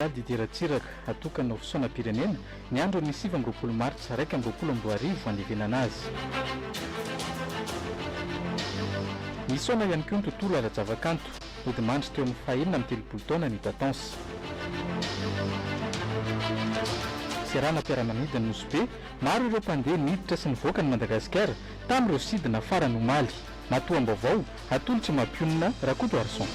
amiral didiratsiraka atokana fisaona-pirenena ny andro ny 7 martsa 2020 andevenana azy. Nisaona ihany koa ny tontolo ara-javakanto odimandry teo amin'ny fahaenina amin'ny 30 taona ny datansa. Serana mpiara-manidina Nosbe, maro ireo mpandeha niditra sy nivoaka ny Madagasikara tamin'ireo sidina farany omaly. Matoam-baovao atolotra mampionina Rakoto Arson.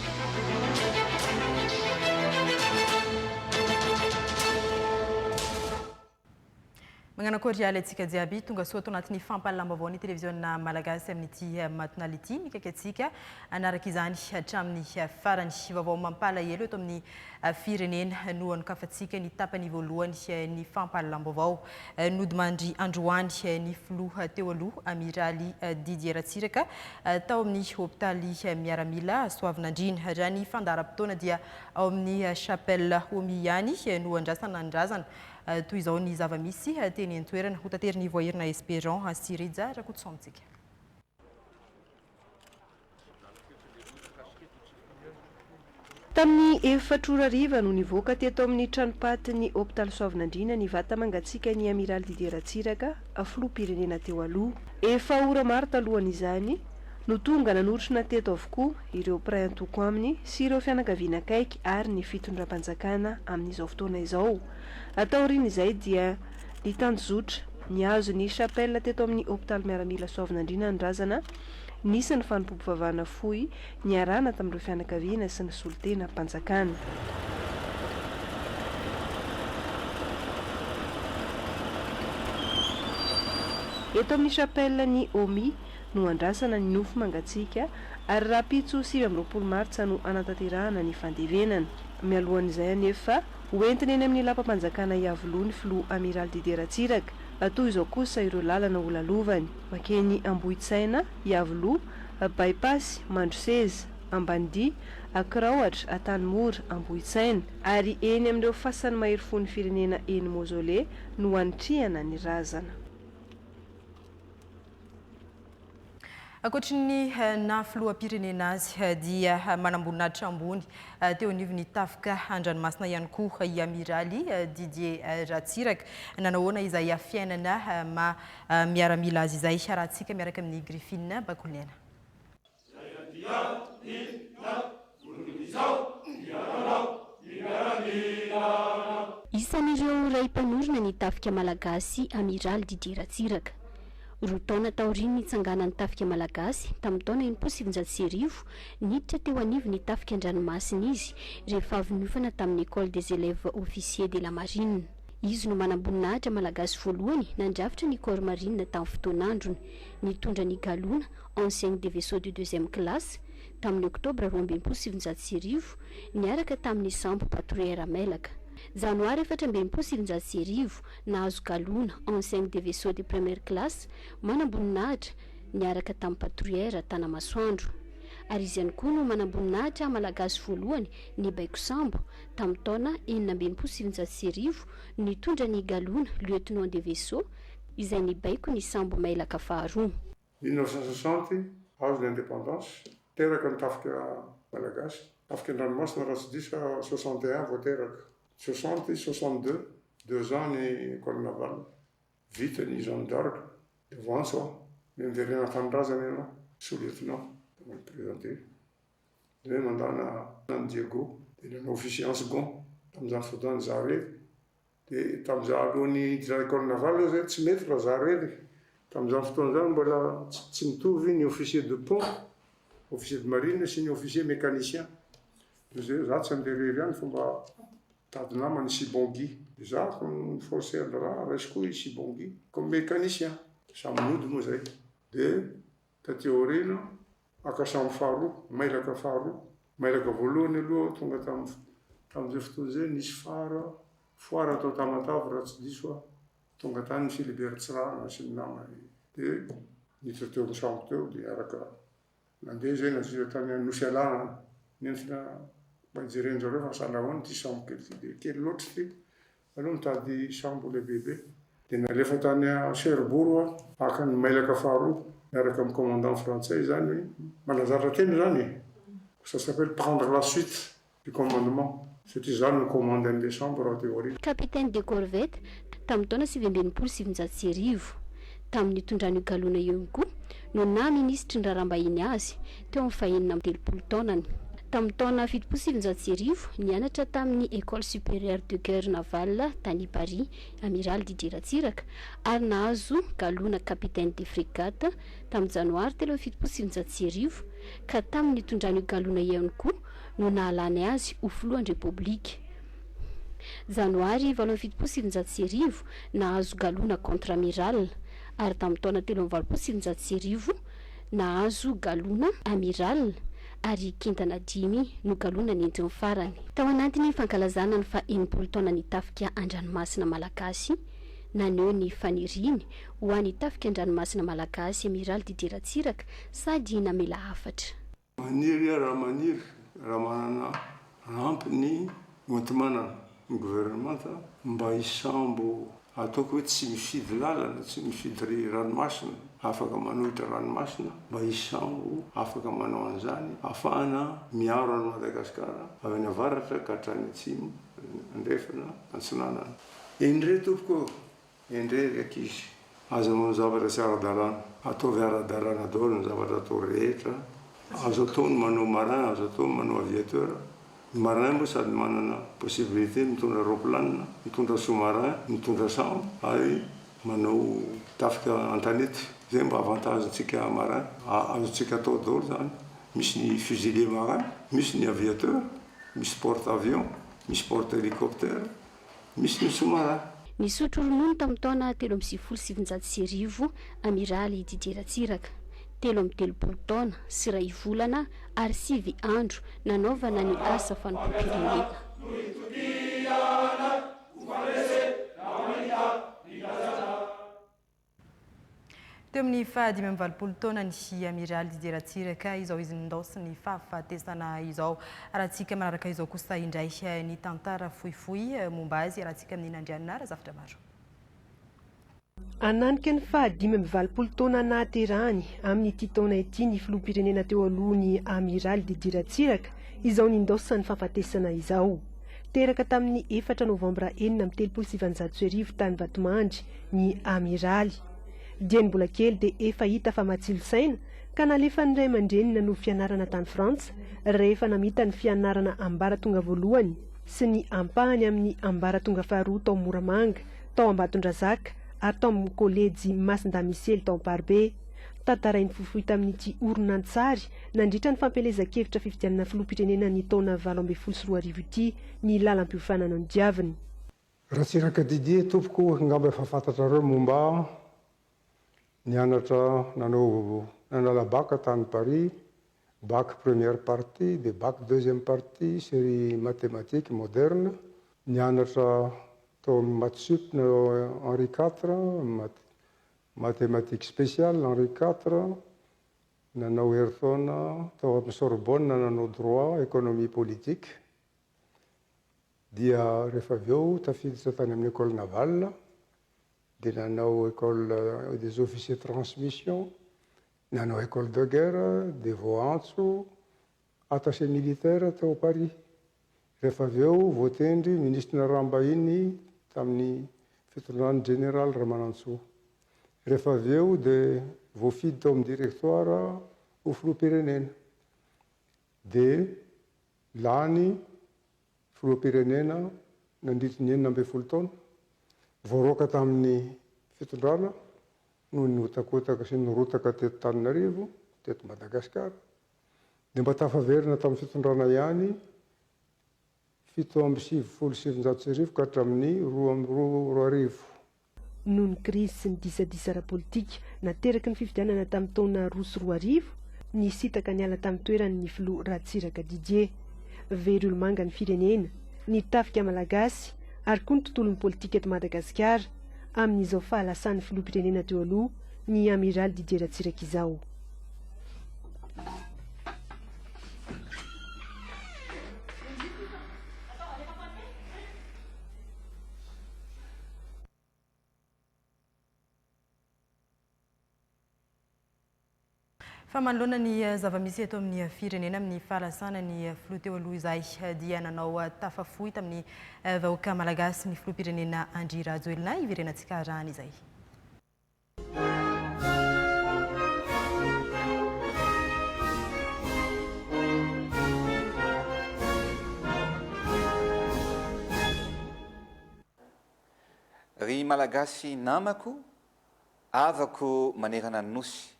Magnanakory alantsika jiaby tonga soa ato anatin'ny fampahalamba-baovao ny televiziona malagasy amin'ity matinal ity mikaikatsika anaraka izany hatramin'ny farany vaovao mampalahelo eto amin'ny firenena no anokafantsika ny tapany voalohany ny fampahalamba-baovao nodimandry androany ny filoha teo aloha amiraly Didier Ratsiraka tao amin'ny hôpitaly miaramila Soavinandrina raha ny fandaharam-potoana dia ao amin'ny chapelle Omiyany no andrasana andrazana toy izao ny zava-misy teny an-toerana ho tateriny voahirina Esperan Sirija Rakotsontsika. Tamin'ny 4 ariva no nivoaka teto amin'ny tranopatiny hôpitaly Soavinandrina ny vata mangatsiaka ny amiraly Didier Ratsiraka filoham-pirenena teo aloha. Efa ora maro talohan'izany no tonga nanorotrona teto avokoa ireo mpiray antoko aminy sy ireo fianakaviana akaiky ary ny fitondram-panjakana amin'izao fotoana izao. Ataoriana izay dia ny tanjozotra niazo ny chapelle teto amin'ny hôpitaly miaramila Soavinandrina andrazana nisy ny fanompoam-pivavahana fohy niarana tamin'ireo fianakaviana sy ny solitena mpanjakana. Eto amin'ny chapelle ny Omi no andrasana ny nofo mangatsiaka ary raha pitso 7 martsa no anatanterahana ny fandevenana. Mialohan'izay anefa hoentiny eny amin'ny lapam-panjakana Iavoloha ny filoha amiral Didier Ratsiraka. Toy izao kosa ireo lalana holalovany makeny Ambohitsaina, Iavoloha, Bypass, Mandroseza, Ambanidia, Akiraohatra, Antanimora, Ambohitsaina ary eny amin'ireo fasany mahery fon'ny firenena eny Mozole no anitrihana ny razana. Akoatrin'ny na filoham-pirenena azy dia manamboninahitra ambony teo anivon'ny tafika an-dranomasina ihany koa i amiraly Didier Ratsiraka. Nanahoana izay fiainana miaramila azy izay rahantsika miaraka amin'ny Griffine Bakolena. Isan'ireo ray mpanorona ny tafika malagasy amiraly Didier Ratsiraka. Roa taona taoriny nitsangana ny tafika malagasy tamin'ny taona 1990 niditra teo anivy ny tafika an-dranomasina izy rehefa avy niofana tamin'ny école des élèves officiers de la marine. Izy no manamboninahitra malagasy voalohany nandrafitra ny corps marine tamin'ny fotoanandrony nitondra ny galona enseigne des vaisseaux de 2e classe tamin'ny octobre 2019 niaraka tamin'ny sambo patrouilleur Melaka. Janoary 2019 nahazo galona enseigne des vaisseaux de première classe manamboninahitra niaraka tamin'ny patrouilleur Tanamasoandro. Ary izy ihany koa no manamboninahitra malagasy voalohany ny baiko sambo tamin'ny taona 1919 nitondra ny galona lieutenant des vaisseaux izay ny baiko ny sambo Mailaka faharoa. 1960 hazo l'indépendance teraka ny tafika malagasy tafika an-dranomasina raha tsy diso 61 vao teraka 60 62 2 ans ny école navale vita ny Jeanne d'Arc de Vanso mais miverena tanindrazana ianao sous-lieutenant présenté de mandana San Diego de l'officier en second tamin'izany fotoana zaho redy de tamin'izah alohan'ny école navale zay tsy mety raha zaho redy tamin'izany fotoana zany mbola tsy mitovy ny officier de pont officier de marine sy ny officier mécanicien zay za tsy anderery any fomba tady namany Sibongui za comme forcer de raha raisiko Sibongui comme mécanicien samy mody moa zay de taty aorina aka sambo faharoa Mailaka faharoa Mailaka voalohany aloha tonga tamin'izay fotoana zay nisy foara atao Tamatave raha tsy diso tonga tany Philibert Tsirana sy ny namany de niditra teo amin'ny sambo teo de araka nandeha zay nazira tany Nosy Alana nentina Bajerenjareo fa salahoany ty sambo kely ty de kely loatra ty aloha mitady sambo lehibehibe de nalefa tany Cherbourg aka ny Mailaka faharoa miaraka amin'ny commandant français zany manazatra teny zany ça s'appelle prendre la suite du commandement satria zany no commande an'le chambre raha théorie. Capitaine de corvette tamin'ny taona 1970 tamin'ny tondrany galona eo ihany koa no na ministry ny raharaham-bahiny azy teo amin'ny fahenina amin'ny 30 taonany. Tamin'ny taona 1970 nianatra tamin'ny école supérieure de guerre navale tany Paris amiral Didier Ratsiraka ary nahazo galona capitaine de frégate tamin'ny janoary 1970 ka tamin'ny tondrany galona ihany koa no nahalany azy ho filohan'ny république. Janoary 1970 nahazo galona contre-amiral ary tamin'ny taona 1970 nahazo galona amiral ary kintana 5 no galona nentin'ny farany. Tao anatiny fankalazana ny fa-enimpolo taona ny tafika an-dranomasina malagasy naneho ny faniriny ho an'ny tafika an-dranomasina malagasy amiral Didier Ratsiraka sady namela hafatra. Maniry raha maniry raha manana rampiny oenty-manana ny gouvernementa mba isambo ataoko hoe tsy mifidy lalana, tsy mifidy ranomasina, afaka manohitra ranomasina, mba isambo afaka manao an'izany ahafahana miaro any Madagasikara avy any avaratra ka hatrany atsimo andrefana antsinanana. Endre tompoko endre ankizy aza manao zavatra tsy ara-dalàna, ataovy ara-dalàna daholo ny zavatra atao rehetra. Azo atao ny manao marin, azo atao ny manao aviateur. Ny marin moa sady manana possibilité mitondra roplanina, mitondra sous-marin, mitondra sambo ary manao tafika an-tanety. Zay mba avantagentsika marin, azontsika atao daholo zany. Misy ny fusilier marin, misy ny aviateur, misy porte-avion, misy porte-hélicoptère, misy ny sous-marin. Nisotro ronono tamin'ny taona 1970 amiral Didier Ratsiraka. 13 taona sy 2 volana ary 9 andro nanaovana ny asa fanompoam-pirenena. Teo amin'ny fahadimy amby 20 taona ny amiral Didier Ratsiraka izao izy nindosy ny fahafatesana izao. Rahantsika manaraka izao kosa indray ny tantara fohifohy momba azy rahantsika amin'ny nandrianina zafatra maro. Ananika ny fahadimy amby 20 taona nahaterahany amin'ity taona ity ny filoham-pirenena teo alohan'ny amiral Didier Ratsiraka izao nindosy ny fahafatesana izao. Teraka tamin'ny 4 novambra 1970 tany Vatomandry ny amiraly. Dieny mbola kely dia efa hita fa matsilo saina ka nalefa ny ray aman-dreny nanovo fianarana tany Frantsa rehefa namita ny fianarana ambaratonga voalohany sy ny ampahany amin'ny ambaratonga faharoa tao Moramanga, tao Ambatondrazaka ary tao amin'ny kolejy Masindamisely tao Amparibe. Tantarainy fohifohy tamin'ity oronan-tsary nandritra ny fampelezan-kevitra fifidianana filoham-pirenena ny taona 2024 ity ny lalam-piofanana ny diaviny. Ratsiraka Didier tompoko ngamba efa fantatrareo momba nianatra nanala bac tany Paris, bac première partie, de bac deuxième partie, série mathématique moderne. Nianatra tao amin'ny maths sup Henri IV, mathématique spéciale Henri IV, nanao heritaona tao amin'ny Sorbonne nanao droit, économie politique. Dia rehefa avy eo tafiditra tany amin'ny école navale, dia nanao école des officiers de transmission, nanao école de guerre, de voantso, attaché militaire tao Paris. Rehefa avy eo voatendry ministre raharaham-bahiny tamin'ny fitondran'ny général Ramanantsoa. Rehefa avy eo dia voafidy tao amin'ny directoire ho filoham-pirenena. Dia lany filoham-pirenena nandritry ny 19 taona. Voaroaka tamin'ny fitondrana no notakotaka sy norotaka teto Tananarivo, teto Madagasikara. Dia mba tafaverina tamin'ny fitondrana ihany 7 ka hatramin'ny 2 Noho ny krizy sy ny disadisa ara-politika nateraky ny fifidianana tamin'ny taona 2 ny sitaka niala tamin'ny toerany ny filoha Ratsiraka Didier. Very olomanga ny firenena, ny tafika malagasy ary koa ny tontolon'ny politika eto Madagasikara amin'izao fahalasan'ny filoham-pirenena teo aloha ny amiral Didier Ratsiraka izao. Fa manoloana ny zava-misy eto amin'ny firenena amin'ny fahalasana ny filoha teo aloha izay dia nanao tafafohy tamin'ny vahoaka malagasy ny filoham-pirenena Andry Rajoelina iverenantsika rahany izay. Ry malagasy namako, avako manerana ny nosy.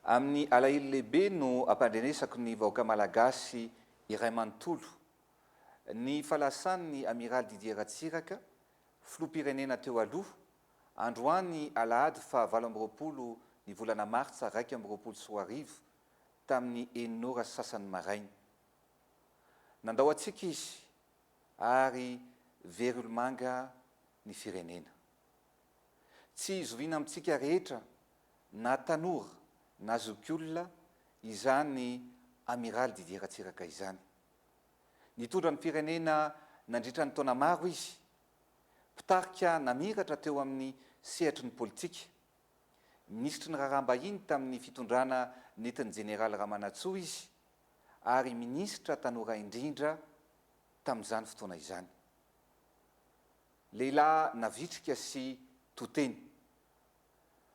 Amin'ny alahelo lehibe no ampandrenesako ny vahoaka malagasy iray manontolo. Ny falasan'ny amiral Didier Ratsiraka, filoham-pirenena teo aloha, androany alahady fa 20 ny volana martsa 2024 tamin'ny 9 sasany maraina. Nandao antsika izy ary very olomanga ny firenena. Tsy zoviana amintsika rehetra na tanora na zokiolona izany amiral Didier Ratsiraka izany. Nitondra ny firenena nandritra ny taona maro izy, mpitarika namiratra teo amin'ny sehatry ny politika. Ministry ny raharaham-bahiny tamin'ny fitondrana nentin'ny Jeneraly Ramanantsoa izy ary ministra tanora indrindra tamin'izany fotoana izany. Lehilahy navitrika sy toteny.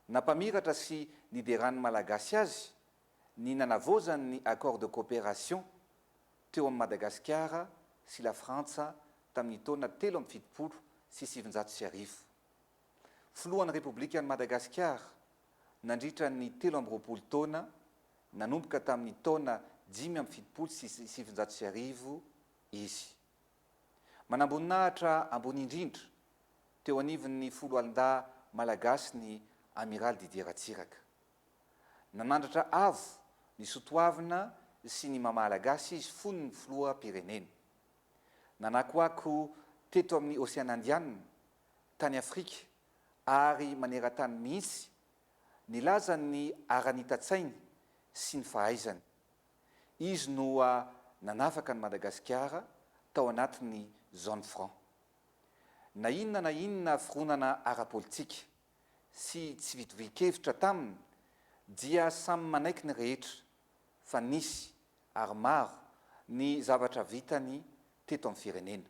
Nampamiratra sy nideran'ny malagasy azy ny nanavozany ny accord de coopération teo amin'ny Madagasikara sy la Frantsa tamin'ny taona 17 sy 700. Filohan'ny Repoblikan'i Madagasikara nandritra ny 13 taona nanomboka tamin'ny taona 570 sy 700 izy. Manamboninahitra ambony indrindra teo anivon'ny folo alin-da malagasy ny amiral Didier Ratsiraka. Nanandratra avo ny sotoavina sy ny mamalagasy izy fony ny filoham-pirenena. Nanakoako teto amin'ny Oceana Indiana, tany Afrika ary maneran-tany mihitsy nilaza ny aranitan-tsainy sy ny fahaizany. Izy no nanafaka ny Madagasikara tao anatin'ny zone franc. Na inona fironana ara-politika sy tsy vitovi-kevitra taminy dia samy manaiky ny rehetra fa nisy ary maro ny zavatra vitany teto amin'ny firenena.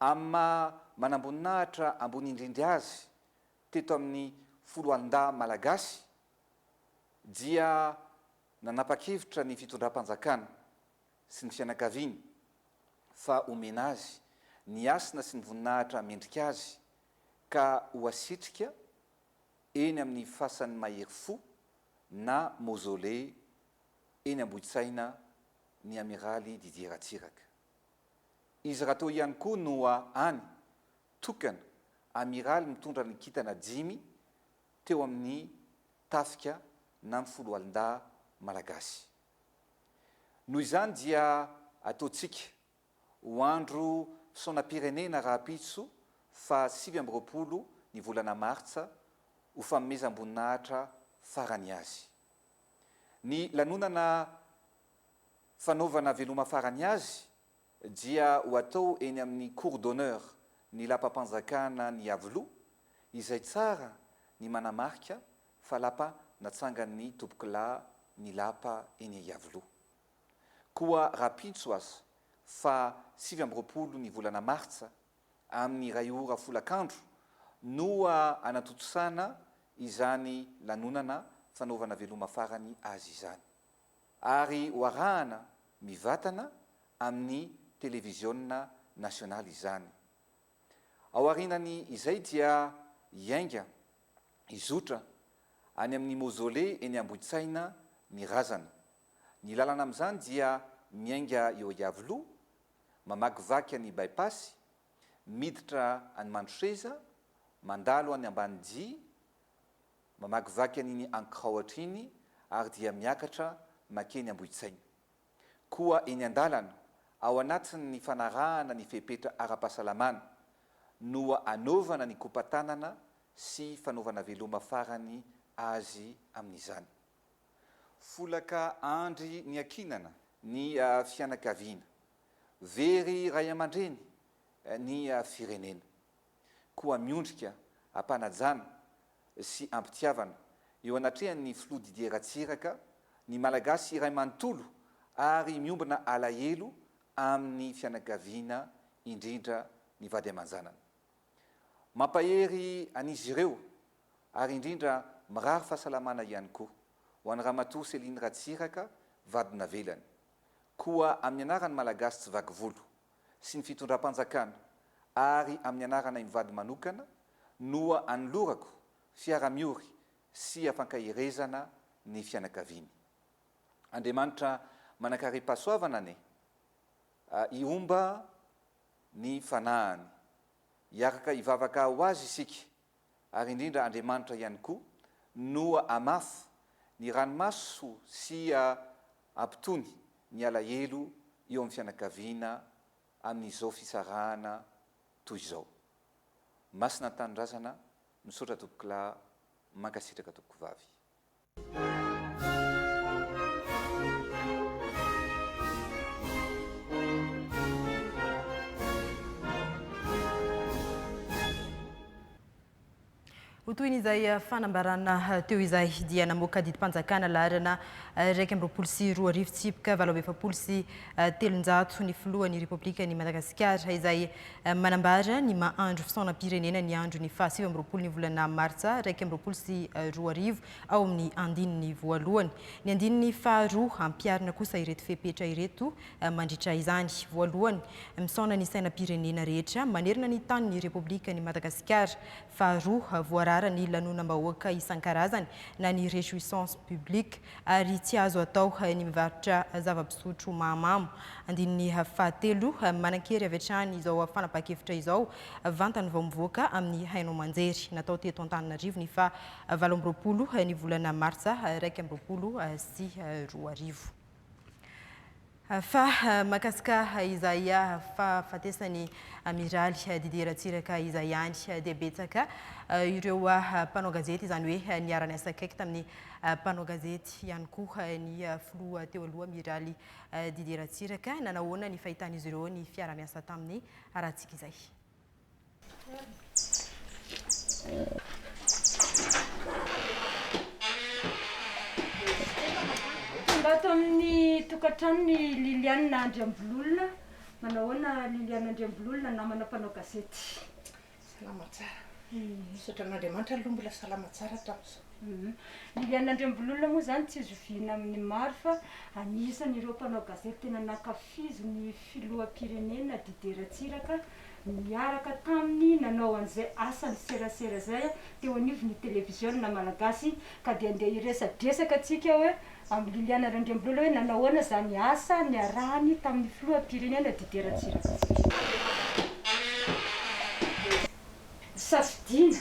Amma manamboninahitra ambony indrindra azy teto amin'ny folo alin-da malagasy dia nanapa-kevitra ny fitondram-panjakana sy ny fianakaviany fa omena azy ny asina sy ny voninahitra mendrika azy ka ho asitrika eny amin'ny fasan'ny mahery fo na mausolée eny Ambohitsaina ny amiraly Didier Ratsiraka. Izy raha tao ihany koa no any tokana amiraly mitondra ny kintana 5 teo amin'ny tafika na ny folo alin-da malagasy. Noho izany dia ataontsika ho andro fisaonam-pirenena raha-pitso fa 20 ny volana martsa ho fanomezam-boninahitra farany azy. Ny lanonana fanaovana veloma farany azy dia ho atao eny amin'ny cour d'honneur ny lapa-panjakana ny Avoloha izay tsara ny manamarika fa lapa natsangan'ny tombokilahy ny lapa eny Avoloha. Koa raha-pitso aza fa 20 ny volana martsa amin'ny 2 ora folakandro no anatotosana izany lanonana fanaovana veloma farany azy izany. Ary ho arahana mivatana amin'ny televiziona nasionaly izany. Ao arinany izay dia iainga izotra any amin'ny mausolée eny Ambohitsaina ny razana. Ny lalana amin'izany dia miainga eo Avoloha, mamakivaky any bypassy, miditra any Mandroseza, mandalo any Ambanidia, mamakivaky an'iny Ankraoatra iny ary dia miakatra makeny Ambohitsaina. Koa eny andalana ao anatin'ny fanarahana ny fepetra ara-pahasalamana no anaovana ny kopatanana sy fanaovana veloma farany azy amin'izany. Folaka andry ny ankinana ny fianakaviana, very ray aman-dreny ny firenena, koa miondrika ampanajana sy ampitiavana eo anatrehan'ny filoha Didier Ratsiraka ny malagasy iray manontolo ary miombana alahelo amin'ny fianakaviana indrindra ny vady aman-janany. Mampahery an'izy ireo ary indrindra mirary fahasalamana ihany koa ho an'ny ramatoa Céline Ratsiraka vadina velany, koa amin'ny anarany malagasy tsy vaky volo sy ny fitondram-panjakana ary amin'ny anarana mivady manokana noa anolorako fiara-miory sy afankahirezana ny fianakaviany. Andriamanitra manakare-pahasoavana ane, iomba ny fanahany, iaraka ivavaka ho azy isika, ary indrindra Andriamanitra ihany koa noa amafy ny ranomaso sy ampitony ny alahelo eo amin'ny fianakaviana amin'izao fisarahana toy izao. Masina ny tanindrazana, misaotra tompokilà, mankasitraka tompoko vavy. Ho toy izay fanambarana teo izay dia namoaka didim-panjakana laharana 1 tsipika 27 sy 300 ny filohan'ny Repoblikan'i Madagasikara izay manambara ny mahandro fisaonam-pirenena ny andro ny 27 ny volana Martsa 1 sy 2 ao amin'ny andininy voalohany. Ny andininy faharoa ampiarina kosa ireto fepetra ireto mandritra izany. Voalohany, misaona ny sainam-pirenena rehetra manerina ny tanin'ny Repoblikan'i Madagasikara. Faharoa, voarara ny lanonam-bahoaka isan-karazany na ny réjouissance publique ary tsy azo atao ny mivarotra zava-pisotro mahamamo. Andininy fahatelo, manan-kery avy hatrany izao fanapahan-kevitra izao vantany vao mivoaka amin'ny Haino Manjery, natao teto Antananarivo ny fa 27 ny volana Martsa 20 sy 2. Fa makasika izay fahafatesany Amiraly Didier Ratsiraka izay ihany dia betsaka ireo mpanao gazety, izany hoe niarany asakaiky tamin'ny mpanao gazety ihany koa ny filoha teo aloha Amiraly Didier Ratsiraka. Nanahoana ny fahitan'izy ireo ny fiara-miasa tamin'ny arahantsika izay. Mbato amin'ny tokantrano ny Liliane Andriambololona, manahoana Liliane Andriambololona namana mpanao gazety. Salama tsara. Misaotra an'Andriamanitra aloha mbola salama tsara tamin'izao. Liliane Andriambololona moa zany tsy zoviana amin'ny maro fa anisan'ny ireo mpanao gazety tena nankafizo ny filoham-pirenena Didier Ratsiraka miaraka taminy nanao an'izay asany serasera zay teo anivon'ny télévision malagasy ka dia andeha iresadresaka atsika hoe amin'ny Liliane Andriambololona hoe nanahoana zany asa niarahany tamin'ny filoham-pirenena Didier Ratsiraka. Safidiana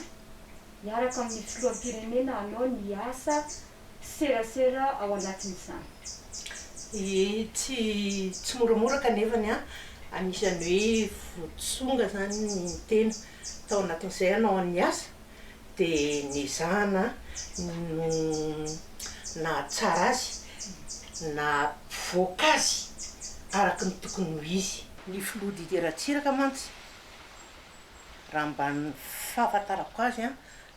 miaraka amin'ny filoham-pirenena anao ny asa serasera ao anatin'izany. Tsy moramora kanefany anisan'ny hoe votsonga zany ny tena tao anatin'izay anao ny asa dia ny zana no na tsara azy na voaka azy araka ny tokony ho izy. Ny filoha Didier Ratsiraka mantsy raha mba ny fahafantarako azy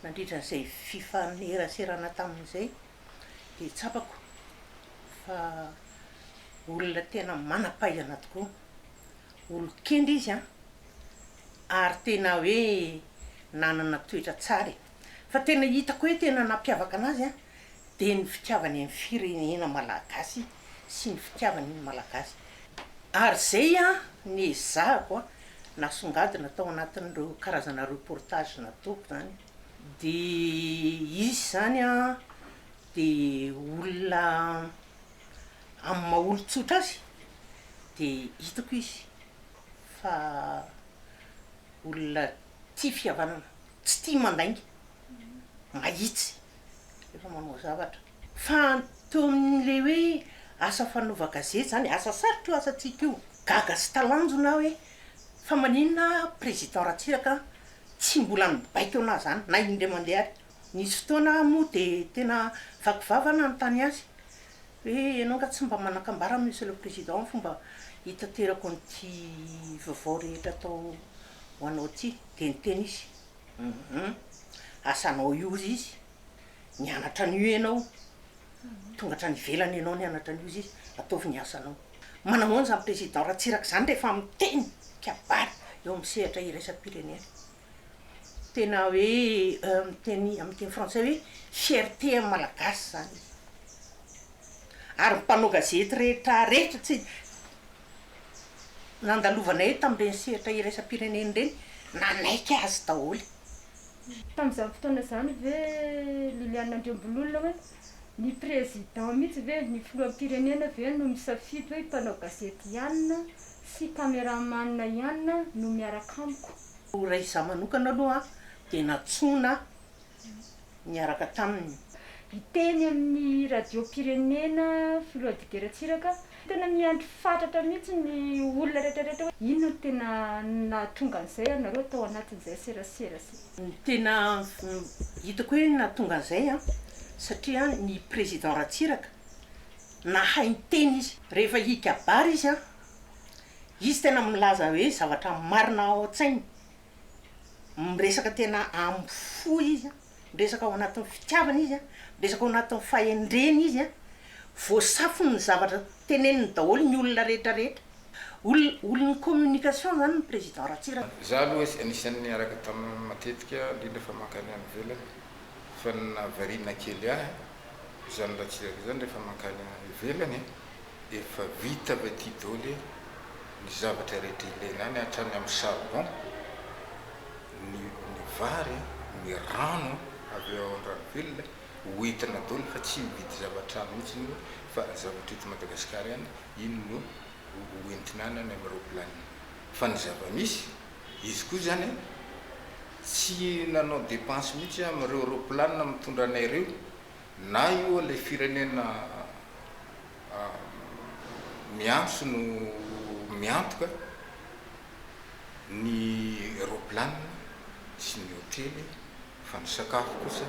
nandritra n'izay fifaneraserana tamin'izay dia tsapako fa olona tena manam-pahaizana tokoa, olon-kendry izy ary tena hoe nanana toetra tsara. Fa tena hitako hoe tena nampiavaka anazy dia ny fitiavany amin'ny firenena malagasy sy ny fitiavany ny malagasy. Ary zay ny ezahako nasongadina tao anatin'ireo karazana reportage nataoko zany. Dia izy zany dia olona amin'ny maha-olon-tsotra azy dia hitako izy fa olona tia fihavanana, tsy tia mandainga, mahitsy rehefa manao zavatra. Fa teo amin'ilay hoe asa fanaova gazety zany, asa sarotra io asantsika io, gaga sy talanjona hoe fa maninona président Ratsiraka tsy mbola mibaiko anazy zany na indray mandeha ary. Nisy fotoana moa dia tena vakivavana ny azy hoe ianao ka tsy mba manakambara monsieur le président fomba hitaterako an'ity vaovao rehetra atao ho anao ty, dia niteny izy asanao io izy nianatra an'io ianao tonga hatra nivelany ianao nianatra an'io izy ataovy ny asanao manahoana zany président Ratsiraka zany rehefa miteny kabary eo amin'ny sehatra iraisam-pirenena tena hoe miteny amin'ny teny français hoe fierté malagasy zany ary mpanao gazety rehetra tsy nandalovanay tamin'ireny sehatra iraisam-pirenena reny nanaiky azy daholo tamin'izany fotoana zany ve Liliana Andriambololona hoe ny président mihitsy ve ny filoham-pirenena ve no misafidy hoe mpanao gazety ihany sy caméraman ihany no miaraka amiko raha izaho manokana aloha dia natsona miaraka taminy iteny amin'ny radio-pirenena filoha Didier Ratsiraka tena miandry fatratra mihitsy ny olona rehetrarehetra hoe inona no tena nahatonga an'izay anareo tao anatin'izay serasera tena hitako hoe nahatonga an'izay satria ny président Ratsiraka nahay teny izy rehefa hikabary izy tena milaza hoe zavatra marina ao an-tsainy miresaka tena amfo izy miresaka ao anatin'ny fitiavana izy miresaka ao anatin'ny fahendreny izy voasafony ny zavatra teneniny daholo ny olona rehetrarehetra olon'ny communication zany ny président Ratsiraka za aloha anisan'ny niaraka tamin'ny matetika indrindra fa mankany any ivelany fa nahavariana kely ahy zany Ratsiraka zany rehefa mankany ivelany efa vita avy aty daholo ny zavatra rehetra ilaina any hatrany amin'ny charbon ny vary ny rano avy ao an-dranovelona hoentina daholo fa tsy mividy zavatrano mihitsy no fa zavatra eto Madagasikara any iny no hoentina any any amin'ny roplan fa ny zava-misy izy koa zany tsy nanao dépense mihitsy amin'ireo roplan mitondra anay ireo na io ilay firenena miantso no miantoka ny roplan sy ny hotely fa ny sakafo kosa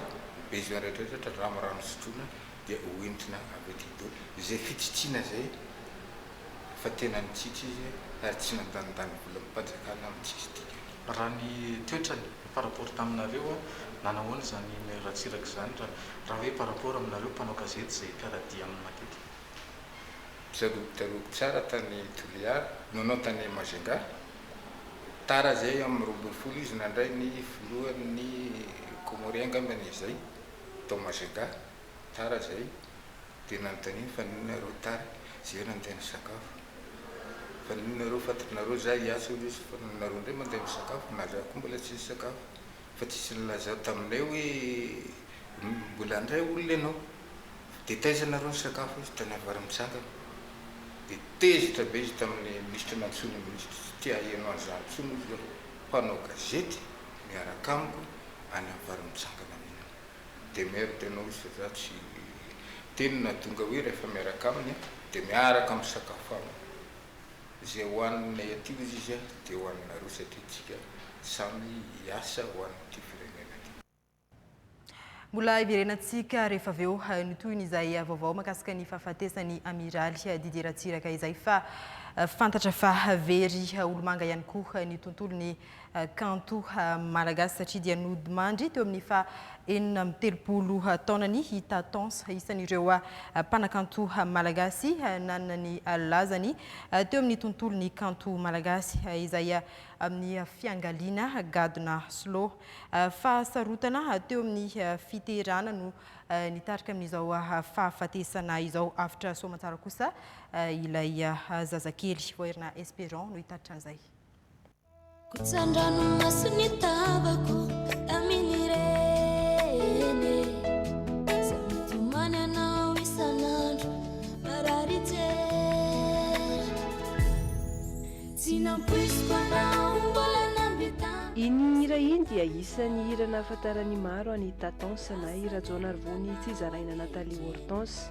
besoin rehetrarehetra rano sotroina dia hoentina avy aty daholo zay fitsitsina zay fa tena nitsitsy izy ary tsy nandanindany vola mipanjakana amintsisy tika raha ny toetrany par rapport taminareo nanahoana zany Ratsiraka zany raha hoe par rapport aminareo mpanao gazety zay mpiaradia amin'ny matetika tsaroako tsara tany Toliara nanao tany Majunga tara zay amin'ny 20 izy nandray ny filohan'ny Comorien ngambany izay tao Majunga tara zay dia nanontaniana fa ninonareo tara zay nandeha nisakafo fa ninonareo fantatrinareo za hiasa olo izy fa ninonareo ndray mandeha misakafo na za koa mbola tsisy sakafo fa tsisy nilazao taminay hoe mbola andray olona ianao dia taizanareo ny sakafo izy tany avary mitsangana dia tezitra be izy tamin'ny ministre nantsony ministre tia ianao an'izany ntsony izy mpanao gazety miaraka amiko any avary mitsangana mihina dia maire tenao izy fa za tsy tenina tonga hoe rehefa miaraka aminy dia miaraka amin'ny sakafo aminy zay hoaninay aty izy dia hoaninareo satria tsika samy hiasa hoan'ity firenena ty mbola iverenantsika rehefa avy eo nitohiny izay vaovao mahakasika ny fahafatesany amiraly Didier Ratsiraka izay fa fantatra fa very olomanga ihany koa ny tontolony kanto malagasy satria dia nodimandry teo amin'ny fa 4 taonany hita tons isan'ireo mpanakanto malagasy nanana ny lazany teo amin'ny tontolony kanto malagasy izay amin'ny fiangaliana gadona slow fahasarotana teo amin'ny fiterana no nitarika amin'izao fahafatesana izao afitra somatsara kosa ilay zazakely voerina Espéron no hitaritra an'izay Kutsandrano masuni tabako aminirene Samitumane na wisanandro mararite Sinampuiswa na umbola nambita Iny hira iny dia isan'ny hira nahafantarany maro any Tatonsa na hira Jonarvony tsy zaraina Nathalie Hortense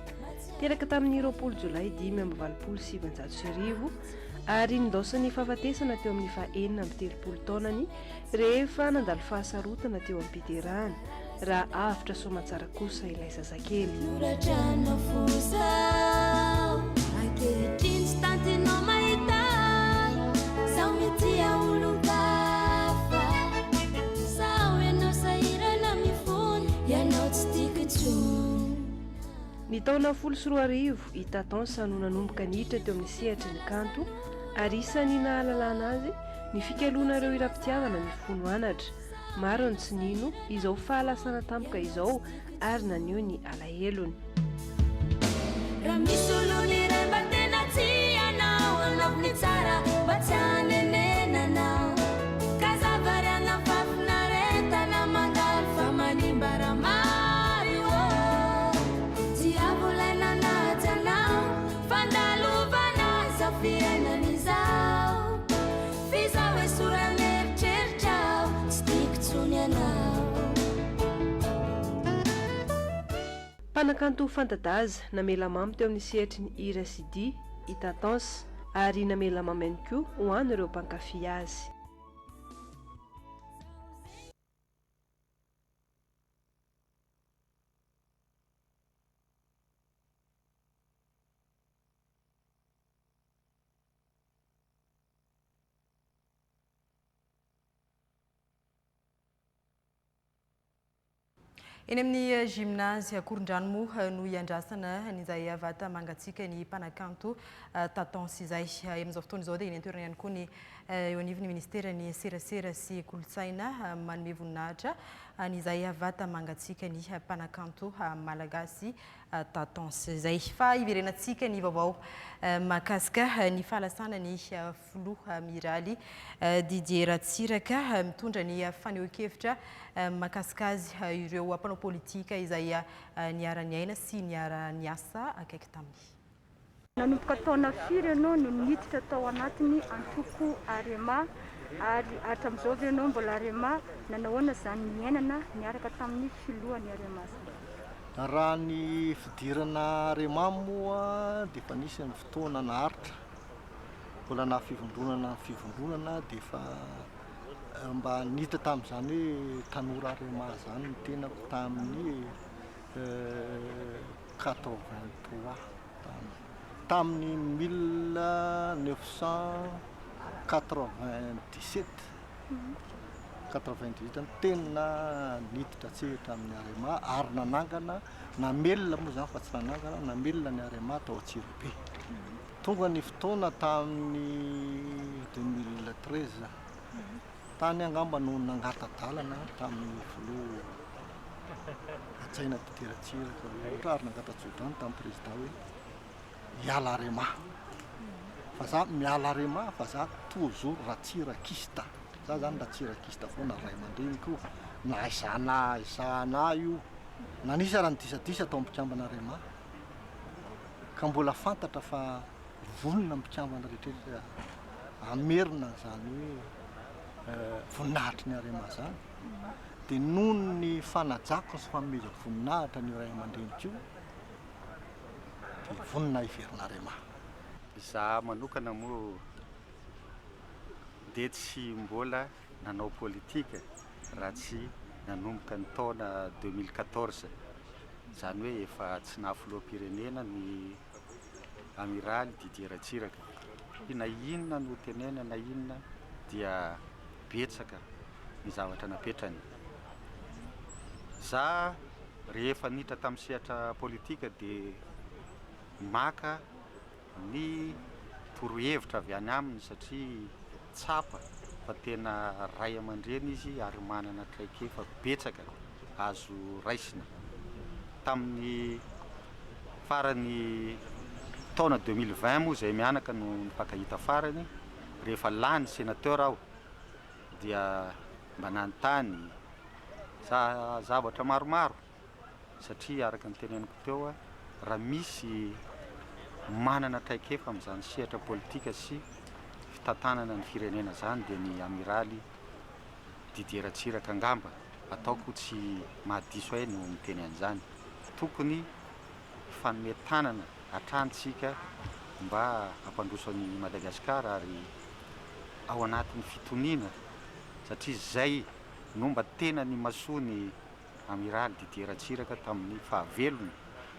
teraka tamin'ny 20 Jolay 2027 ary nindosany fahafatesana teo amin'ny fa 4 taonany rehefa nandalo fahasarotana teo amin'ny mpiterahana raha afitra somatsara kosa ilay zazakely ny taona 14 Itatansa no nanomboka niditra teo amin'ny sehatra ny kanto ary isany nahalalana azy ny fikaloana ireo ira-pitiavana mifono anatra. Maro ny tsinino izao fahalasana tampoka izao ary naneo ny alahelony. Raha misy olona iray mba tena tianao anavy tsara mba tsy hanenenanao ka zavariana fafinaretana mandalo fa manimba raha maro dia volaina anaty anao fandalovana za fiainan'izao fizao e soran'eritreritrao tsy tiako tsony anao. Mpanakanto fantadaza namela mamy teo amin'ny sehatry ny Irasidi Itatansa ary namela mamy ihany koa ho any ireo mpankafy azy. Eny amin'ny gymnase Korondranomo no iandrasana n'izay vata mangatsika ny mpanakanto Tatansa izay amin'izao fotoana izao dia eny an-toerana ihany koa ny eo anivon'ny ministera ny serasera sy kolotsaina manome voninahitra n'izay vata mangatsika ny mpanakanto malagasy Tatansa izay fa iverenantsika ny vaovao mahakasika ny fahalasana ny filoha amiraly Didier Ratsiraka mitondra ny fanehoan-kevitra mahakasika azy ireo mpanao politika izay niara-ny aina sy niara-ny asa akaiky taminy. Nanomboka taona firy ianao no niditra tao anatiny antoko Arema ary hatramin'izao ve ianao mbola Arema nanahoana izany niainana niaraka tamin'ny filohan'ny Arema zany? Raha ny fidirana Arema moa dia efa nisy ny fotoana naharitra mbola na fivondronana dia efa mba niditra tamin'izany hoe tanora Arema zany ny tenako tamin'ny 83 tamin'ny 1997 ny tena niditra tsehatra amin'ny Arema ary nanangana namelona moa zany fa tsy nanangana namelona ny Arema tao Antsirabe. Tonga ny fotoana tamin'ny 2013 tany angamba no nangatadalana tamin'ny filoha Antsaina Didier Ratsiraka ary nangatatsodrano tamin'ny président hoe miala Arema fa za miala Arema fa za toujours ratsirakista za zany ratsirakista foana ray aman-dreniko na isana io na nisy raha nidisadisa tao am-pikambana Arema ka mbola fantatra fa vonona mpikambana rehetrarehetra amerina zany hoe voninahitry ny Arema zany dia noho ny fanajako sy fanomezako voninahitra ny ray aman-dreniko io dia vonina iverina Arema. Za manokana moa dia tsy mbola nanao politika raha tsy nanomboka ny taona 2014 zany hoe efa tsy nafiloam-pirenena ny amiraly Didier Ratsiraka. Na inona no tenena na inona dia betsaka ny zavatra napetrany. Za rehefa niditra tamin'ny sehatra politika dia maka ny torohevitra avy any aminy satria tsapa fa tena ray aman-dreny izy ary manana traikefa betsaka azo raisina. Tamin'ny farany taona 2020 moa izay mianaka no nipankahita farany rehefa lany sénateur aho dia mba nanontany zavatra maromaro satria araka ny teneniko teo raha misy manana traikefa amin'izany sehatra politika sy fitantanana ny firenena zany dia ny amiraly Didier Ratsiraka angamba ataoko tsy mahadiso ahy no miteny an'izany. Tokony fanometanana atrantsika mba hampandrosan'ny Madagasikara ary ao anatin'ny fitoniana satria zay no mba tena ny masoa ny amiraly Didier Ratsiraka tamin'ny fahavelony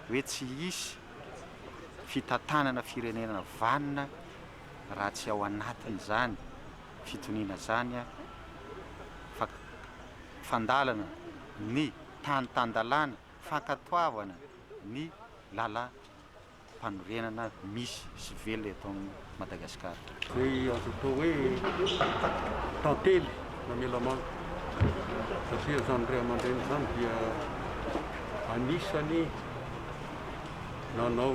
hoe tsy hisy fitantanana firenena vanina raha tsy ao anatin'izany fitoniana zany fa fandalana ny tany tandalana fankatoavana ny lala mpanorenana misy sy velo eto amin'ny Madagasikara. Zay azo atao hoe tantely na melamanga satria zany ray aman-dreny zany dia anisany nanao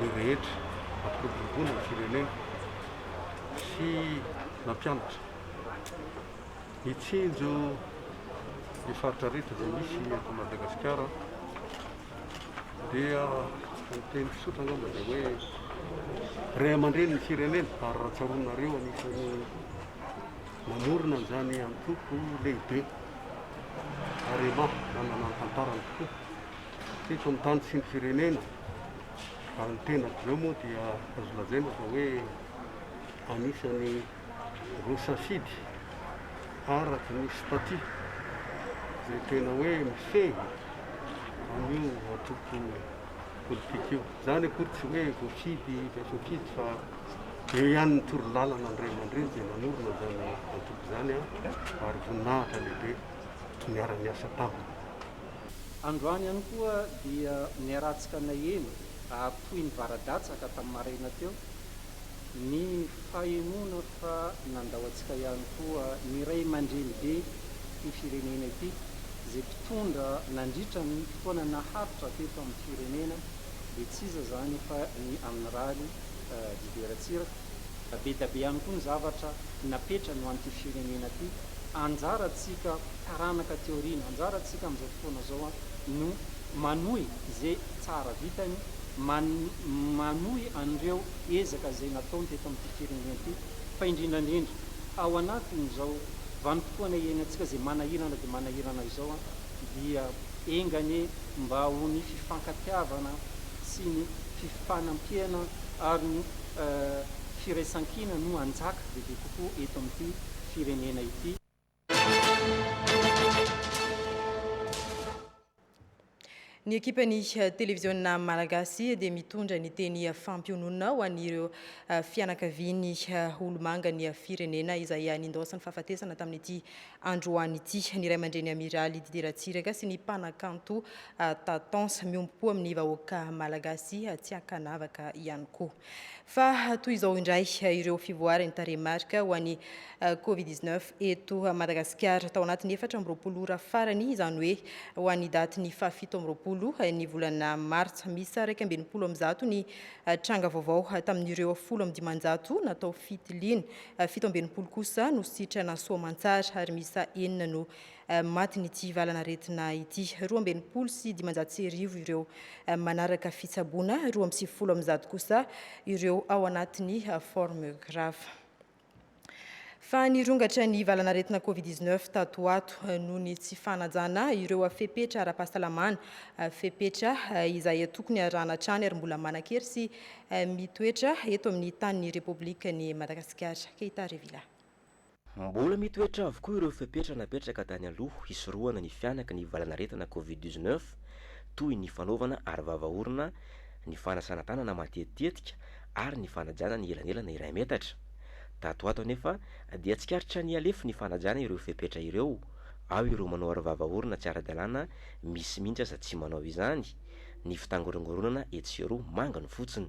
ny rehetra ampiroboroboana ny firenena sy nampianatra hitsinjo ny faritra rehetra zay misy eto Madagasikara dia ny teny fisotra angamba dia hoe ray aman-dreny ny firenena ary ratsaronareo anisany namorona an'izany antoko lehibe arema nanana ny tantarany tokoa teto amin'ny tany sy ny firenena ary ny tenako zao moa dia azo lazaina fa hoe anisany rosafidy araky ny statut zay tena hoe mifehy an'io antoko politika io zany akory tsy hoe voafidy fa eo ihany ny toro lalana ny ray aman-dreny zay nanorona zany antoko zany ary voninahitra lehibe miara-miasa taminy. Androany ihany koa dia niaratsika naheno toy ny varadatsaka tamin'ny maraina teo ny fahenona fa nandao antsika ihany koa ny ray aman-dreny be ny firenena ity zay mpitondra nandritra ny fotoana naharitra teto amin'ny firenena dia tsy iza zany fa ny amirali Didier Ratsiraka be da be ihany koa ny zavatra napetra no an'ity firenena ity anjaratsika taranaka teorina anjaratsika amin'izao fotoana zao no manohy zay tsara vitany manohy an'ireo ezaka zay nataony teto amin'ity firenena ity fa indrindrandrindra ao anatin'izao vanim-potoana iainantsika zay manahirana dia manahirana izao dia engany mba ho ny fifankatiavana sy ny fifanampiana ary ny firaisan-kina no anjaka bebe kokoa eto amin'ity firenena ity. Ny ekipany televiziona malagasy dia mitondra ny teny fampionona ho an'ireo fianakaviany olomanga ny firenena izay nindosany fahafatesana tamin'ity androany ity ny ray aman-dreny amiraly Didier Ratsiraka sy ny mpanakanto Tatansa miompo amin'ny vahoaka malagasy tsy ankanavaka ihany koa. Fa toy izao indray ireo fivoarany tarehimarika ho an'ny Covid-19 eto Madagasikara tao anatin'ny 4 ora farany izany hoe ho an'ny daty ny 7 ny volana martsa misy 220 ny tranga vaovao tamin'ireo 10 natao fitiliana 17 kosa no sitrana soamantsara ary misy 9 no maty n'ity valana retina ity 12 sy 19 ireo manaraka fitsaboana 20 kosa ireo ao anatin'ny forme grave. Fa nirongatra ny valana retina Covid-19 tato ato noho ny tsy fanajana ireo fepetra ara-pahasalamana fepetra izay tokony arahana hatrany ary mbola manan-kery sy mitoetra eto amin'ny tany Repoblikan'i Madagasikara. Keita Revila. Mbola mitoetra avokoa ireo fepetra napetraka tany aloha hisorohana ny fianaka ny valana retina Covid-19 toy ny fanaovana arivavaorona, ny fanasana tanana matetitetika ary ny fanajana ny elanelana iray metatra. Tato ato anefa dia tsikaritra ny alefa ny fanajana ireo fepetra ireo, ao ireo manao arivavaorona tsy ara-dalàna misy mihitsy aza tsy manao izany, ny fitangorongoronana etsero manga ny fotsiny.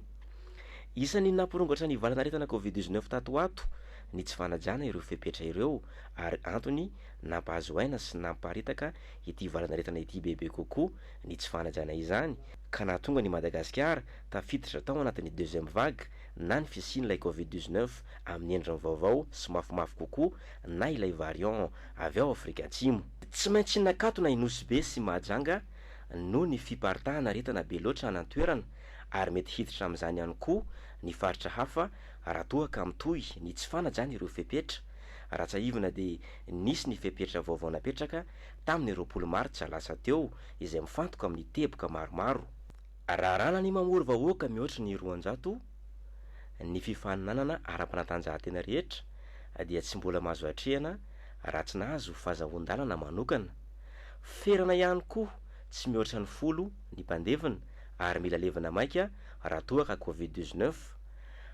Isany namporongatra ny valana retina Covid-19 tato ato ny tsy fanajana ireo fepetra ireo ary antony nampahazo aina sy namparitaka ity valana retina ity bebe kokoa ny tsy fanajana izany ka nahatonga ny Madagasikara tafiditra tao anatin'ny deuxième vague na ny fisian'ilay Covid-19 amin'ny endriny vaovao sy mafimafy kokoa na ilay variant avy ao Afrika Atsimo. Tsy maintsy nakatona inosy be sy mahajanga noho ny fiparitahana retina be loatra anantoerana ary mety hiditra amin'izany ihany koa ny faritra hafa raha toa ka mitohy ny tsy fanajana ireo fepetra. Raha tsaivina dia nisy ny fepetra vaovao napetraka tamin'ny 20 martsa lasa teo izay mifantoka amin'ny teboka maromaro. Raha rana ny mamory vahoaka mihoatra ny 200 ny fifaninanana ara-panatanjahantena rehetra dia tsy mbola mahazo hatrehana raha tsy nahazo fahazahoan-dalana manokana. Ferana ihany koa tsy mihoatra ny 10 ny mpandevina ary mila levina maika raha toa ka Covid-19.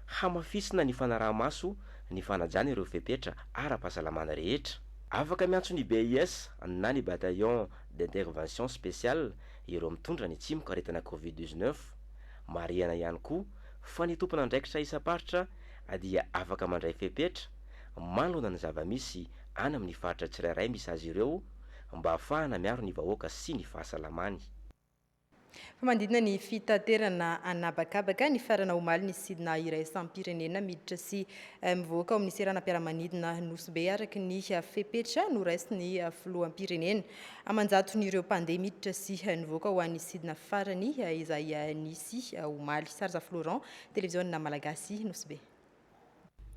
Hamafisina ny fanaraha-maso ny fanajana ireo fepetra ara-pahasalamana rehetra. Afaka miantso ny BIS na ny bataillon d'intervention spéciale ireo mitondra ny atsimoka aretina covid-19 mariana ihany koa fa ny tompona andraikitra isam-paritra dia afaka mandray fepetra manolona ny zava-misy any amin'ny faritra tsirairay misy azy ireo mba ahafahana miaro ny vahoaka sy ny fahasalamany. Famandidina ny fitaterana anabakabaka ny farana omaly ny sidina iraisam-pirenena miditra sy mivoaka ao amin'ny seranam-piaramanidina Nosy araky ny fepetra no raisy ny filoam-pirenena amanjaton'ireo mpandeha miditra sy nivoaka ho an'ny sidina farany izay nisy omaly. Sarza Florent, televiziona malagasy Nosy.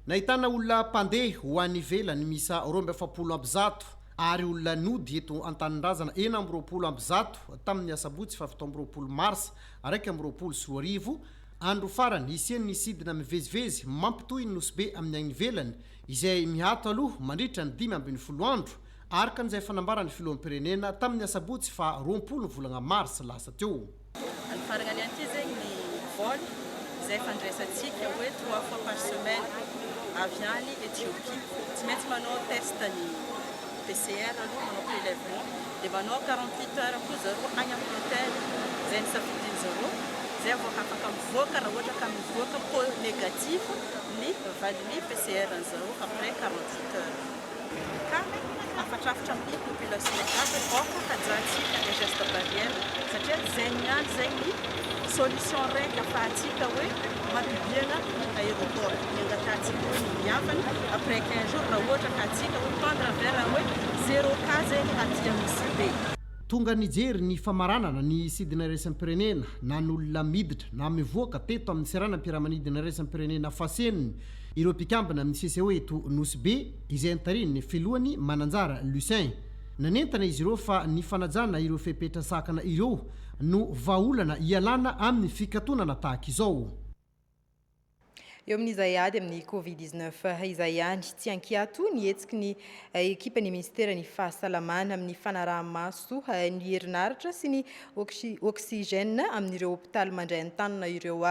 Nahitana olona mpandeha ho an'ny ivelany misa 27 amby zato ary olona nody eto Antanindrazana 9 amby 20 amby zato tamin'ny asabotsy 17 amby 20 mars 1 amby 20 sy 4 andro farany isian'ny sidina mivezivezy mampitoy ny Nosy amin'ny agny ivelany izay mihato aloha mandritra ny 5 amby 10 andro araka n'izay fanambarany filoam-pirenena tamin'ny asabotsy fa 20 volana mars lasa teo. Ny faragny anty zegny ny vol izay fandraisantsika hoe 3 fois par semaine avy any Éthiopie tsy maintsy manao test ny PCR aloha manao prélèvement dia manao 48 heures koa zareo agny amin'ny hôtel izay nisafidiny zareo zay vao afaka mivoaka raha ohatra ka mivoaka po négatif ny valin'ny PCR zareo après 48 heures ka afatrafitra amin'ny population jiaby ôka kajantsika ny geste barrière satria zay niany zay ny solution raiky afahantsika hoe mampibiana aéroport niangatantsika hoe miavany après 15 jours raha ohatra ka antsika ho tendre vers hoe 0 cas zegny aty amin'ny Nosy. Tonga nijery ny famaranana ny sidina iraisam-pirenena na n'olona miditra na mivoaka teto amin'ny seranam-piaramanidina iraisam-pirenena faseniny ireo mpikambana amin'ny CCO eto Nosy izay antariny filohany Mananjara Lucin. Nanentana izy ireo fa ny fanajana ireo fepetra sakana ireo no vaolana ialana amin'ny fikatonana tahaka izao. Eo amin'izay ady amin'ny Covid-19 izay ihany tsy ankiato ny hetsiky ny ekipa ny ministera ny fahasalamana amin'ny fanaraha-maso ny herinaratra sy ny oksigène amin'ireo hôpitaly mandray an-tanana ireo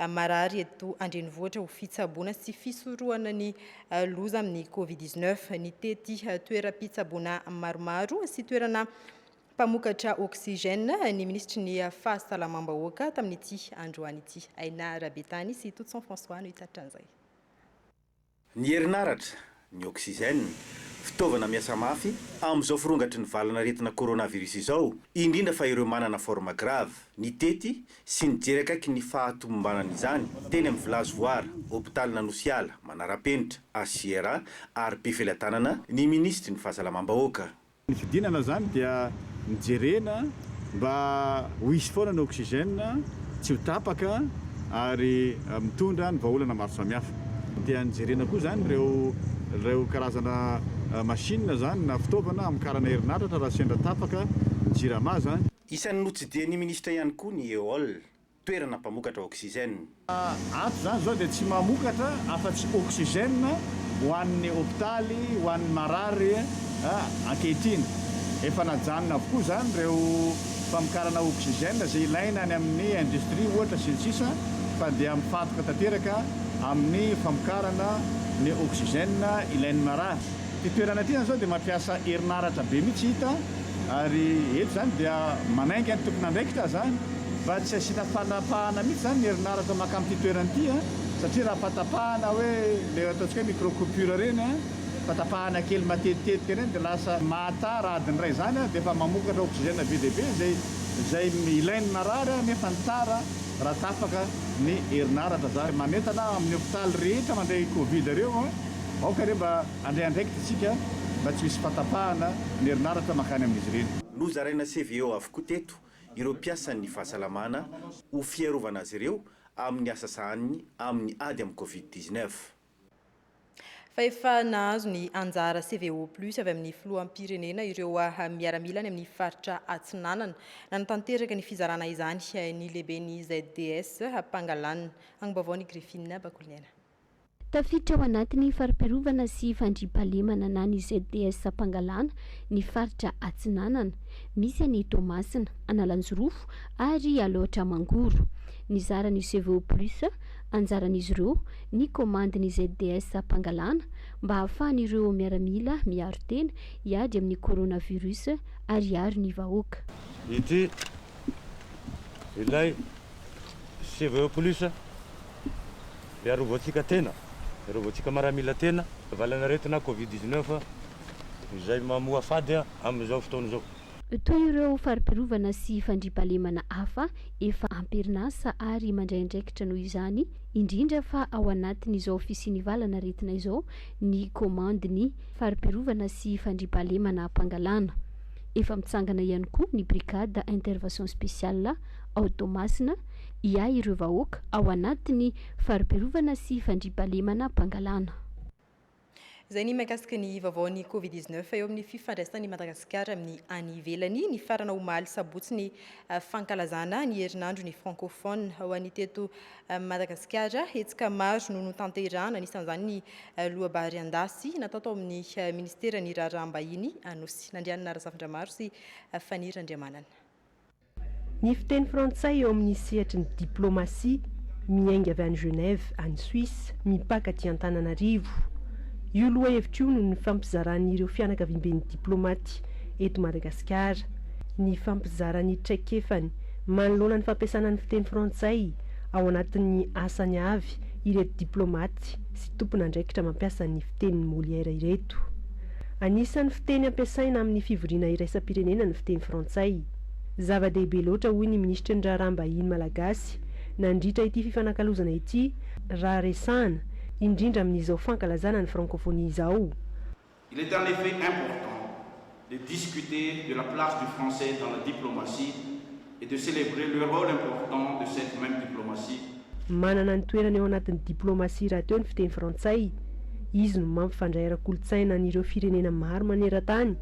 marary eto andrenivohitra ho fitsaboana sy fisorohana ny loza amin'ny Covid-19 ny tety toeram-pitsaboana maromaro sy toerana mpamokatra oksigène ny ministry ny fahasalamam-bahoaka tamin'ity androany ity. Aina Rabetany sy Toutson François no hitatran'izay. Ny herinaratra, ny oksigène, fitaovana miasa mafy amin'izao firongatry ny valana aretina coronavirus izao, indrindra fa ireo manana forme grave, ny tety sy ny jery akaiky ny fahatomombanana izany teny amin'ny village voara, hôpitaly Nanosiala, Manarapenitra, Asiera ary Mpifelantanana ny ministry ny fahasalamam-bahoaka. Ny fidinana zany dia mijerena mba ho isy foana ny oksigène tsy ho tapaka ary mitondra ny vahaolana maro samihafa. Dia nijerena koa zany ireo karazana machine zany na fitaovana amikarana herinaratra raha sendra tapaka ny jirama zany. Isan'ny notsidian'ny ministra ihany koa ny EOL, toerana mpamokatra oksigène. Ato zany zao dia tsy mamokatra afa-tsy oksigène ho an'ny hôpitaly, ho an'ny marary ankehitriny. Efa najanona avokoa zany ireo famokarana oksigène izay ilaina any amin'ny industrie ohatra sy ny sisa fa dia mifantoka tanteraka amin'ny famokarana ny oksigène ilain'ny marary. Ty toerana ty zany zao dia mampiasa herinaratra be mihitsy hita ary eto zany dia manainga ny tompon'andraikitra zany mba tsy asiana fanapahana mihitsy zany ny herinaratra makamin'ity toerana ity satria raha fatapahana hoe le ataontsika hoe microcoupure reny fatapahana kely matetitetika reny dia lasa mahatara adiny ray zany dia efa mamokatra oksigène be dia be zay ilain'ny marary nefa ny tara raha tapaka ny herinaratra zany manentana amin'ny hôpitaly rehetra mandray covid ireo aoka re mba andray andraikitra isika mba tsy misy fatapahana ny herinaratra makany amin'izy ireny. Nozaraina CVO avokoa teto ireo mpiasan'ny fahasalamana ho fiarovana azy ireo amin'ny asa sahaniny amin'ny ady amin'ny Covid-19. Fa efa nahazo ny anjara CVO plus avy amin'ny filoam-pirenena ireo miaramilany amin'ny faritra Atsinanana nanatanteraka ny fizarana izany ny lehiben'ny ZDS Pangalana Angbavao ny Griffine Bakolina. Tafiditra ao anatin'ny faripiarovana sy fandriampahalemana na ny ZDS Pangalana ny faritra Atsinanana misy any Tomasina, Analanjorofo ary Aloatra Mangoro. Nizara ny CVO plus anjaran'izy ireo ny komandiny ZDS Pangalana mba ahafahan'ireo miaramila miaro tena hiady amin'ny coronavirus ary hiaro ny vahoaka. Ity ilay seveo polisa le arovatsika tena arovatsika maramila tena valanaretina covid-19 izay mamoa fady amin'izao fotoana zao. Toy ireo faripirovana sy fandriampahalemana hafa efa amperinasa ary mandraindraikitra noho izany indrindra fa ao anatin'izao ofisiny valana retina izao ny komande ny faripirovana sy fandriampahalemana ampangalana. Efa mitsangana ihany koa ny brigade intervention spéciale automasina iay ireo vahoaka ao anatiny faripirovana sy fandriampahalemana ampangalana. Zay ny mahakasika ny vaovaon'ny covid-19 eo amin'ny fifandraisan'ny Madagasikara amin'ny any ivelany ny farana omaly sabotsy ny fankalazana ny herinandro ny francophone ho an'ny teto Madagasikara hetsika maro no notanterahana anisan'izany ny lohabary andasy natao tao amin'ny ministera ny raharaham-bahiny anosy nandrianana rasafindra maro sy Fanira Andriamanana. Ny fiteny frantsay eo amin'ny sehatry ny diplomasia miainga avy any Genève any Suisse mipaka aty Antananarivo. Io loha hevitra io no ny fampizaran'ireo fianakaviam-ben'ny diplomaty eto Madagasikara. Ny fampizaran'ny traikefany manoloana ny fampiasana ny fiteny frantsay ao anatin'ny asany avy ireto diplomaty sy tompon'andraikitra mampiasa ny fiteny Molière ireto. Anisan'ny fiteny ampiasaina amin'ny fivoriana iraisam-pirenena ny fiteny frantsay. Zava-dehibe loatra hoy ny ministra ny raharaham-bahiny malagasy nandritra ity fifanankalozana ity raha resahana indrindra amin'izao fankalazana ny francophonie izao. Il est en effet important de discuter de la place du français dans la diplomatie et de célébrer le rôle important de cette même diplomatie. Manana ny toerana eo anatin'ny diplomasia raha teo ny fiteny frantsay. Izy no mampifandray ara-kolontsaina an'ireo firenena maro maneran-tany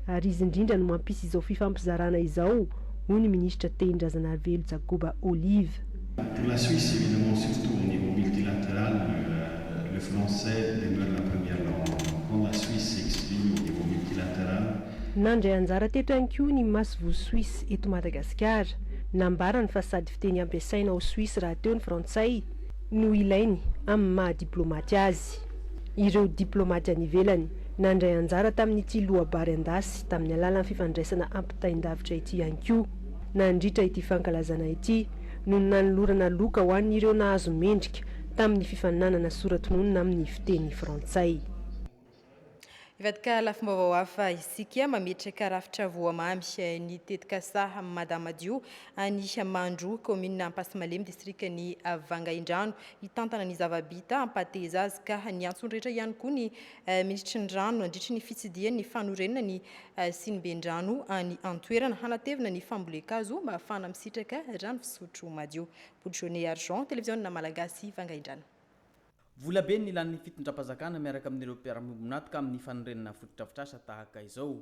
ary izy indrindra no mampisy izao fifampizarana izao hoy ny ministra Tendrazana Velo Jacoba Olive. Pour la Suisse, évidemment, surtout au niveau multilatéral, le français demeure la première langue. Quand la Suisse s'exprime au niveau multilatéral, nandray anjara teto ihany koa ny masovo Suisse eto Madagasikara. Nambarany fa sady fiteny ampiasaina ao Suisse raha teo ny frantsay no ilainy amin'ny mahadiplomaty azy. Ireo diplomaty any ivelany nandray anjara tamin'ity lohabary andasy tamin'ny alalan'ny fifandraisana ampitaindavitra ity ihany koa. Nandritra ity fankalazana ity no nanolorana loka ho an'ireo nahazo mendrika tamin'ny fifaninanana soratononina amin'ny fiteny frantsay. Ivadika lafim-baovao hafa isika mametraka rafitra voamamy ny tetikasa Madamadio any Mandro commune Ampasimalemy distrik'ny Vangaindrano hitantana ny zavabita ampateza azy ka ny antony rehetra ihany koa ny ministry ny rano nandritra ny fitsidiany fanorenana ny Sinbendrano any antoerana hanatevina ny fambolekazo mba ahafana misitraka rano fisotro madio. Boudjoné Argent, télévision malagasy Vangaindrano. Vola be ny lan'ny fitondram-pazakana miaraka amin'ireo mpiara-miombonatoka amin'ny fanorenana fototra-fitrasa tahaka izao.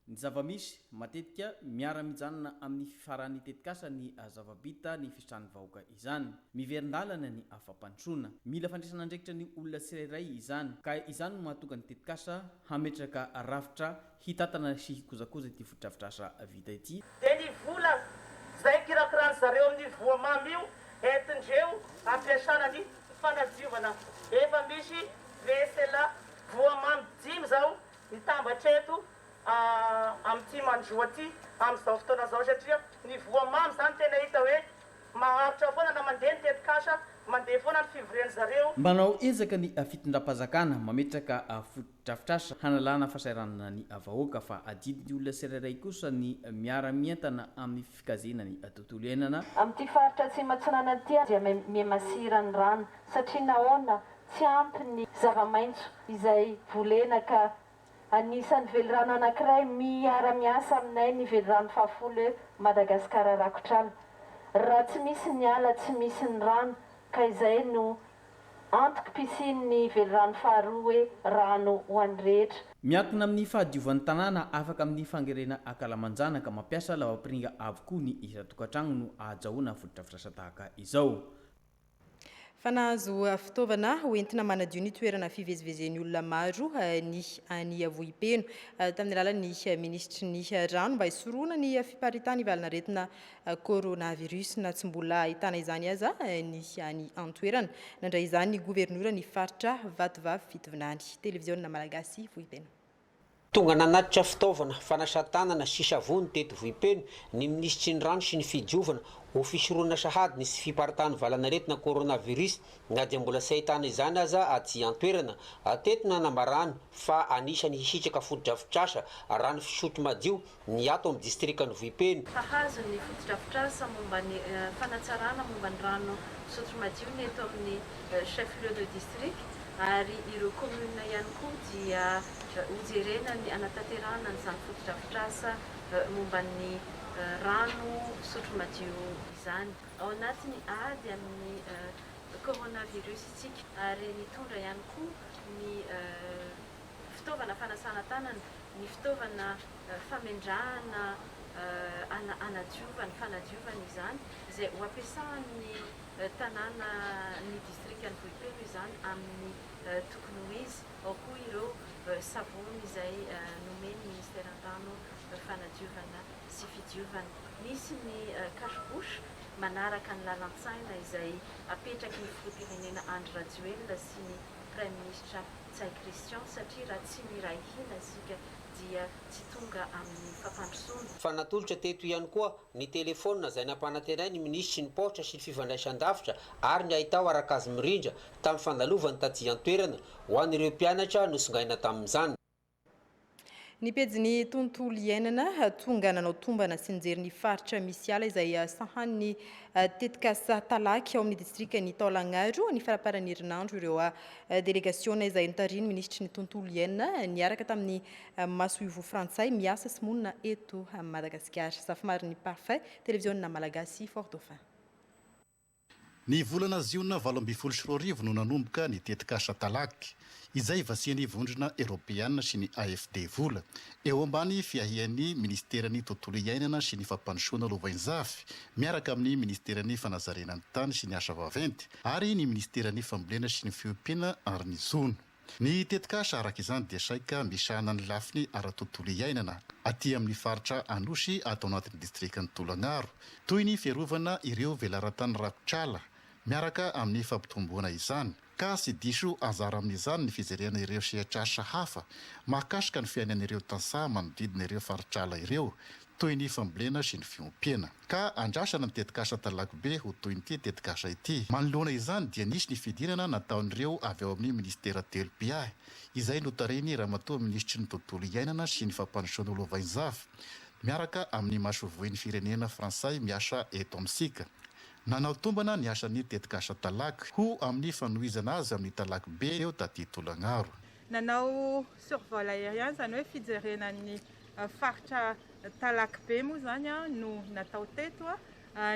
Ny zavamisy matetika miara-mijanona amin'ny fifaran'ny tetikasa ny zavabita ny fisotran'ny vahoaka izany. Miverindalana ny afa-pantrona. Mila fandraisana andraikitra ny olona tsirairay izany. Ka izany no mahatonga ny tetikasa hametraka rafitra hitatana sy hikozakoza ity fototra-fitrasa vita ity. Dia ny vola zay kirakirany zareo amin'ny voamamy io entindreo ampiasana ny fanadiovana. Efa misy vesela voamamy dimy zao mitambatra eto amin'ity Mandro aty amin'izao fotoana zao satria ny voamamy zany tena hita hoe maharitra foana na mandeha ny tetikasa mandeha foana ny fivoriany zareo. Manao ezaka ny fitondram-pazakana mametraka fototra-fitrasa hanalana fahasahiranana ny vahoaka fa adidy ny olona tsirairay kosa ny miara-mientana amin'ny fikazena ny tontolo iainana. Amin'ity faritra Atsimatsinana ity dia mihamasira ny rano satria nahoana tsy ampy ny zava-maitso izay volena ka anisan'ny velorano anankiray miara-miasa aminay ny velorano fahafolo Madagasikara Rakotrano. Raha tsy misy ny ala tsy misy ny rano ka izay no antoky pisin'ny velorano faharoa hoe rano ho an'ny rehetra. Miankina amin'ny fahadiovan'ny tanàna afaka amin'ny fangerena akalamanjana ka mampiasa lavapiringa avokoa ny isa-tokantrano no ahajahoana fototra-fitrasa tahaka izao. Fanazo fitaovana hoentina manadio ny toerana fivezivezen'ny olona maro ny any Vohipeno tamin'ny alalan'ny ministry ny rano mba hisoroana ny fiparitana ivalana retina coronavirus na tsy mbola ahitana izany aza ny any antoerana. Nandray izany ny gouvernoura ny faritra Vatovavy Fitovinany. Télévision malagasy Vohipeno. tonga nanatitra fitaovana fanasan-tanana sy savony teto vohipeno ny minisitry ny rano sy ny fidiovana ho fisoroana sahady nisy fiparitany valanaretina coronavirus ngady mbola sy ahitana izany aza aty antoerana teto nanamarany fa anisany hisitraka fotodrafitrasa raha ny fisotro madio ny ato amin'ny distrikany vohipeno. Fahazo ny fotodrafitrasa momba ny fanatsarana momba ny rano fisotro madio ny eto amin'ny chef lieu de district ary ireo commune ihany koa dia hojerena ny anatanterahana n'izany fotodrafitrasa momba ny rano fisotro madio izany ao anatiny ady amin'ny coronavirus itsika ary mitondra ihany koa ny fitaovana fanasana tanana ny fitaovana famindrahana anadiovana fanadiovana izany izay ho ampiasain'ny tanàna ny distrikany vohipeno izany amin'ny tokony ho izy ao koa ireo savony izay nomeny ministère an-drano fanadiovana sy fidiovana. Misy ny cache-bouche manaraka ny lalan-tsaina izay apetraky ny filoham-pirenena Andry Rajoelina sy ny prime ministre Tsay Christian satria raha tsy miray hina isika dia tsy tonga amin'ny fampandrosoana. Fa natolotra teto ihany koa ny telefônina izay nampanantenainy ny ministry ny poitra sy ny fifandraisan-davitra ary ny ahitao arakazy mirindra tamin'ny fandalovany taty antoerana ho an'ireo mpianatra nosongaina tamin'izany. Ny pejiny tontolo iainana tonga nanao tombana sy nijery ny faritra misy ala izay sahan'ny tetikasa talaky ao amin'ny distrikany Taolagnaro ny faraparan'ny herinandro ireo délégationa izay nitariny ministry ny tontolo iainana niaraka tamin'ny masoivo frantsay miasa sy monina eto Madagasikara. Safimariny Parfait, télévision malagasy Fort Dauphin. Ny volana ziona 2024 no nanomboka ny tetikasa talaky izay vasiany vondrona Europeana sy ny AFD vola eo ambany fiahian'ny ministerany tontolo iainana sy ny fampandrosoana lovainzafy miaraka amin'ny ministerany fanazarenany tany sy ny asa vaventy ary ny ministerany fambolena sy ny fiompiana ary ny zono. Ny tetikasa araka izany dia saika misahana ny lafiny ara-tontolo iainana aty amin'ny faritra Anosy atao anatin'ny distrikany Tolagnaro toy ny fiarovana ireo velaran-tany rakotrala miaraka amin'ny fampitomboana izany ka sy diso anjara amin'izany ny fizerena ireo sehatrasa hafa mahakasika ny fiainan'ireo tansaha manodidina ireo faritrala ireo toy ny fambolena sy ny fiompiana ka andrasana ny tetikasa talakibe ho toy nyty tetikasa ity. Manoloana izany dia nisy ny fidirana nataon'ireo avy ao amin'ny ministera telo-piahy izay notariny ramatoa ministry ny tontolo iainana sy ny fampandrosoana lovainzafy miaraka amin'ny masovoin'ny firenena Fransay miasa eto amintsika. Nanao tombana ny asan'ny tetikasa talaky ho amin'ny fanohizana azy amin'ny talaky be eo taty Tolagnaro. Nanao survol aérien zany hoe fijerenan'ny faritra talaky be moa zany no natao teto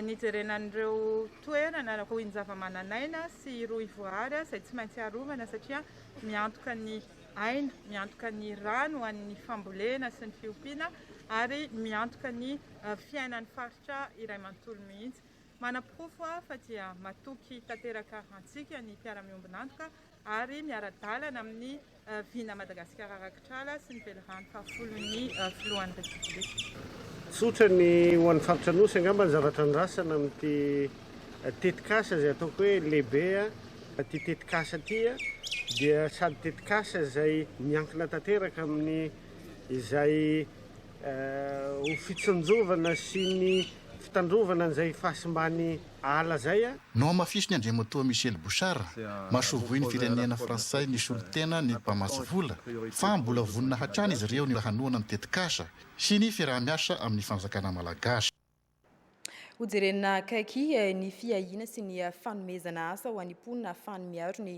nijerenan'ireo toerana ho ny zava-mananaina sy roa ivoary izay tsy maintsy arovana satria miantoka ny aina, miantoka ny rano ho an'ny fambolena sy ny fiompiana ary miantoka ny fiainan'ny faritra iray manontolo mihitsy. Manapofo fa dia matoky tanteraka antsika ny mpiara-miombonantoka ary miara-dalana amin'ny vina Madagasikara rakotrala sy ny velirano fahafolon'ny filohan'ny Repoblika. Tsotra ny ho an'ny faritra Anosy angamba ny zavatra nirasana amin'ity tetikasa izay ataoko hoe lehibe ty tetikasa ty dia sady tetikasa izay miankina tanteraka amin'ny izay ho fitsinjovana sy ny fitandrovana an'izay fahasimbany ala zay no amafiso ny andriamatoa Michel Bouchard masovoiny firenena Fransay ny solotena ny mpamaso vola fa mbola vonina hatrany izy ireo ny hanoana ny tetikasa sy ny fiaraha-miasa amin'ny fanjakana malagasy. Hojerena akaiky ny fiahina sy ny fanomezana asa ho an'ny mponina ahafahany miaro ny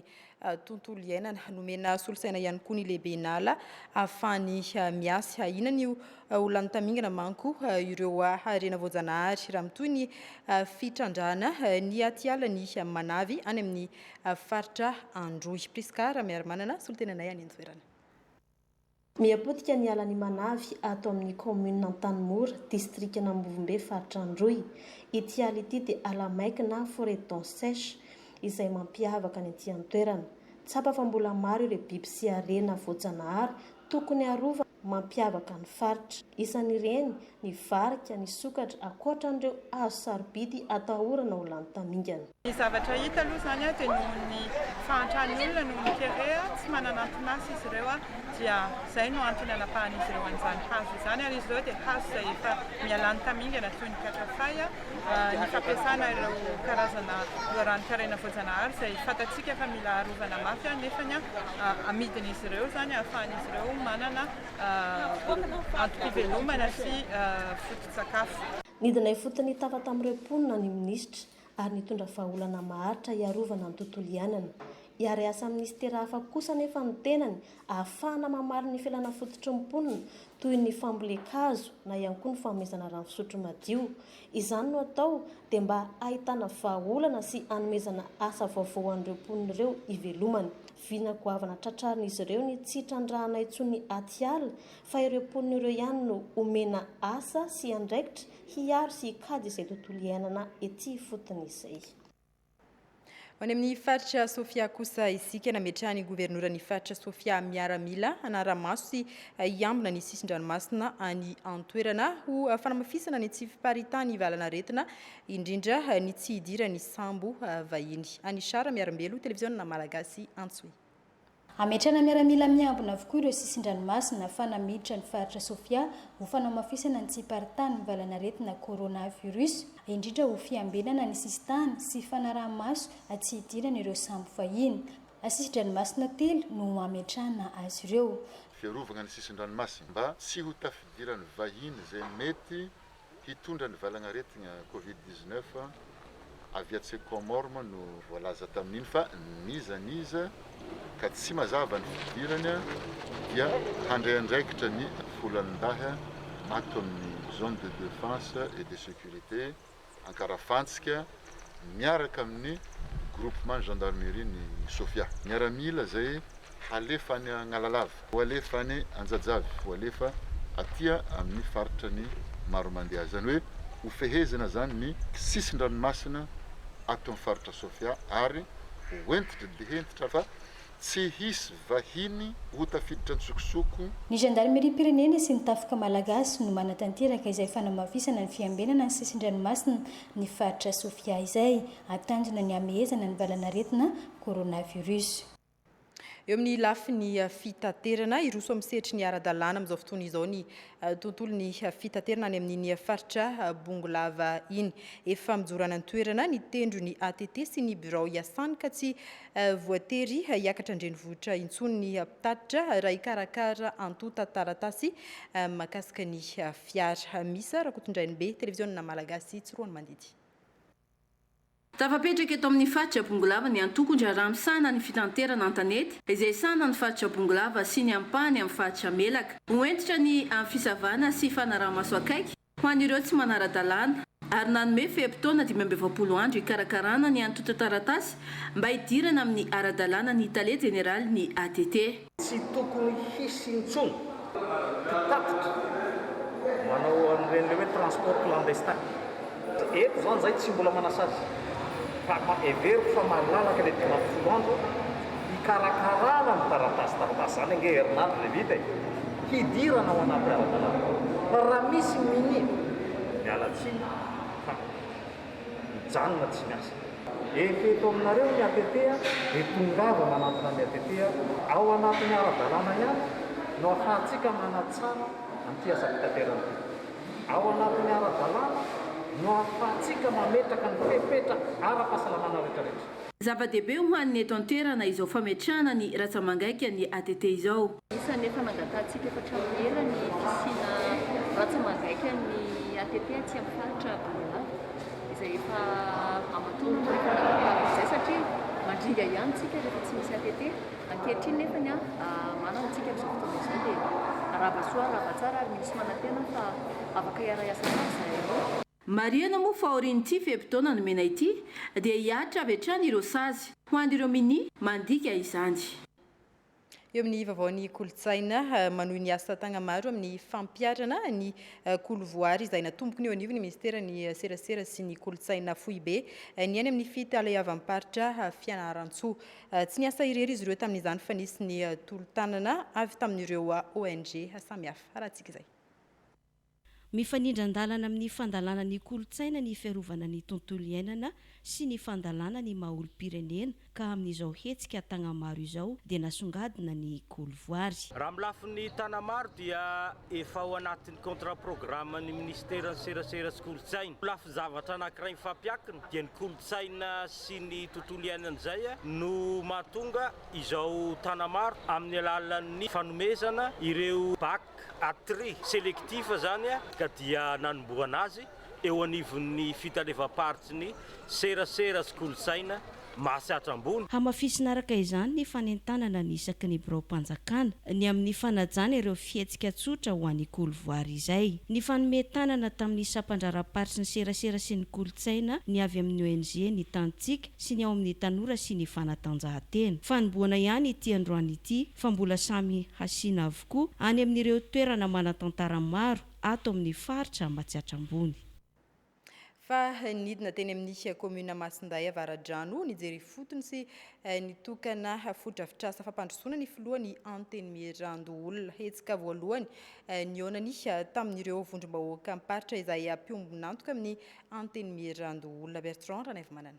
tontolo iainana nomena solosaina ihany koa ny lehibe nala ahafahany miasa inona ny olany tamingana manko ireo harena voajanahary raha mitoy ny fitrandrana ny atiala ny manavy any amin'ny faritra Androy. Priskara miara-manana solotenanay any an-toerana. Miapotika ny ala ny manavy ato amin'ny commune Antanimora, district Ambovombe, faritra Androy. Ity ala ity dia ala maika na forêt sèche izay mampiavaka ny ety an-toerana. Tsapa fa mbola maro ireo biby sy harena voajanahary tokony arova mampiavaka ny faritra. Isan'ireny ny varika, ny sokatra ankoatran'ireo azo sarobidy atahorana ho lany tamingana. Ny zavatra hita aloha zany dia noho ny fahantrany olona noho ny kere tsy manana anton'asa izy ireo dia izay no antony anapahan'izy ireo an'izany hazo izany ary izy ireo dia hazo izay efa mialany tamingana toy ny katrafay ny fampiasana ireo karazana loharanonkarena voajanahary izay fantatsika efa mila arovana mafy nefa amidin'izy ireo zany ahafahan'izy ireo manana antom-pivelomana sy foto-tsakafo. Nidina ifotony tafa tamin'ireo mponina ny minisitra ary nitondra vahaolana maharitra iarovana ny tontolo iainana. Iary asa ministera hafa kosa nefa ny tenany ahafahana mamaly ny fialana fototry ny mponina toy ny fambolekazo na ihany koa ny fanomezana rano fisotro madio. Izany no atao dia mba ahitana vahaolana sy hanomezana asa vaovao an'ireo mponina ireo ivelomany. Vina goavana tratrarin'izy ireo ny tsy trandrahana intsony atiala fa ireo mponina ireo ihany no omena asa sy andraikitra hiaro sy hikady izay tontolo iainana ety fotony izay. Ho any amin'ny faritra Sofia kosa isika nametrahany governoran'ny faritra Sofia miaramila anaramaso sy iambina ny sisin-dranomasina any antoerana ho fanamafisana ny tsy fiparitany valana retina indrindra ny tsy hidirany sambo vahiny. Any Sara miarambelo televiziona malagasy Antsoy. Ametrana miaramila miambina avokoa ireo sisin-dranomasina fanamiditra ny faritra Sofia ho fanamafisana ny tsy hiparitany valana retina coronavirus indrindra ho fiambenana ny sisitany sy fanaraha-maso tsy hidirana ireo sambo vahiny. Sisin-dranomasina telo no ametrana azy ireo. Fiarovana ny sisin-dranomasina mba tsy ho tafidirany vahiny izay mety hitondra ny valana retina Covid-19 avy atsy Comore no voalaza tamin'iny fa niza ka tsy mazava ny fidirany dia handray andraikitra ny folanin-dahy ato amin'ny zone de défense et de sécurité Ankarafantsika miaraka amin'ny groupement gendarmerie ny Sofia. Miaramila zay halefa ny Analalava, ho alefa ny Anjajavy, ho alefa atia amin'ny faritra ny Maromandiha. Zany hoe ho fehezana zany ny sisin-dranomasina ato amin'ny faritra Sofia ary hoentitra dia hentitra fa tsy hisy vahiny ho tafiditra ntsokosoko. Ny gendarmerie pirenena sy ny tafika malagasy no manatanteraka izay fanamafisana ny fiambenana ny sisin-dranomasina ny faritra Sofia izay atanjona ny amehezana ny valana retina coronavirus. Eo amin'ny lafiny fitaterana iroso amin'ny sehatry ny ara-dalàna amin'izao fotoana izao ny tontolon'ny fitaterana any amin'ny faritra Bongolava iny. Efa mijorana ny toerana ny tendro ny ATT sy ny birao iasany ka tsy voatery hiakatra andrenivohitra intsony ny mpitatitra raha hikarakara antota taratasy mahakasika ny fiara. Misa rakotondrainy be televiziona malagasy Tsiroany Mandidy. Tafapetraka eto amin'ny faritra Bongolava ny antokondra ramosana ny fitanterana an-tanety izay sana ny faritra Bongolava sy ny ampany amin'ny faritra Melaka. Hoentitra ny amin'ny fisavana sy fanaraha-maso akaiky ho an'ireo tsy manara-dalàna ary nanome fehi-potoana 20 andro hikarakarana ny antota taratasy mba hidirana amin'ny ara-dalàna ny Italie Général ny ATT. Tsy tokony hisy intsony mpitatitra manao an'ireny hoe transport clandestin. Eto zany zay tsy mbola manasazy. Fa everiko fa malalaka ilay 20 andro hikarakarana ny taratasy zany ange herinandro le vita hidirana ao anaty ara-dalàna. Fa raha misy minina miala tsiny fa mijanona tsy miasa. Eto aminareo ny ATT dia tongava manatona ny ATT ao anatin'ny ara-dalàna ihany no ahafahantsika manatsara an'ity asa fitaterana. Ao anatin'ny ara-dalàna no ahafahantsika mametraka ny fepetra ara-pahasalamana rehetrarehetra. Zava-dehibe ho an'ny eto an-toerana izao fametrahana ny ratsamangaiky ny ATT izao. Isan'ny efa nangatantsika efa hatramin'ela ny fisiana ratsamangaiky ny ATT aty amin'ny faritra Bongolava izay efa amatono rehefa nangataka izay satria mandringa ihany tsika rehefa tsy misy ATT. Ankehitriny nefa ny manana antsika amin'izao fotoana izao dia rava-soa rava-tsara ary misy manantena fa afaka hiara-iasa tsara. Mariana moa fa aorian'ity fehi-potoana nomena ity dia hiatra avy hatrany ireo sazy ho an'ireo mini mandika izany. eo amin'ny vaovaon'ny kolotsaina manohy ny asa tagna maro amin'ny fampiarana ny kolovoary izay natomboky ny eo anivony ministera ny serasera sy ny kolotsaina foibe ny any amin'ny fitaleavam-paritra Fianarantsoa tsy niasa irery izy ireo tamin'izany fa nisy ny tolo-tanana avy tamin'ireo ONG samihafa rahantsika izay mifanindran-dalana amin'ny fandalana ny kolotsaina ny fiarovana ny tontolo iainana sy ny fandalana ny maolo-pirenena ka amin'izao hetsika tagna maro izao dia nasongadina ny kolovoary. Raha amin'ny lafin'ny tana maro dia efa ao anatin'ny contrat programme ny ministera ny serasera sy kolotsaina. Lafy zavatra anankiray mifampiankina dia ny kolotsaina sy ny tontolo iainana izay no mahatonga izao tana maro amin'ny alalan'ny fanomezana ireo bac atri selektifa zany ka dia nanomboana azy eo anivon'ny fitalevam-paritsy ny serasera sy kolotsaina mahasiatra ambony. Hamafisina araka izany ny fanentanana ny isaky ny birao-panjakana ny amin'ny fanajana ireo fihetsika tsotra ho an'ny kolovoary izay. Ny fanometanana tamin'ny sampandraraparitsy ny serasera sy ny kolotsaina ny avy amin'ny ONG ny tantsika sy ny ao amin'ny tanora sy ny fanatanjahantena. Fanomboana ihany ity androany ity fa mbola samy hasiana avokoa any amin'ireo toerana manatantara maro ato amin'ny faritra Matsiatra ambony. Fa nidina teny amin'ny commune Masinday Avaradrano nijery fotony sy nitokana fodrafitrasa fampandrosoana ny filoha ny anteny mirando olona hetsika voalohany ny onany tamin'ireo vondrom-bahoaka amparitra izay ampiombo-nantoka amin'ny anteny mirando olona. Bertrand Ranevmanana.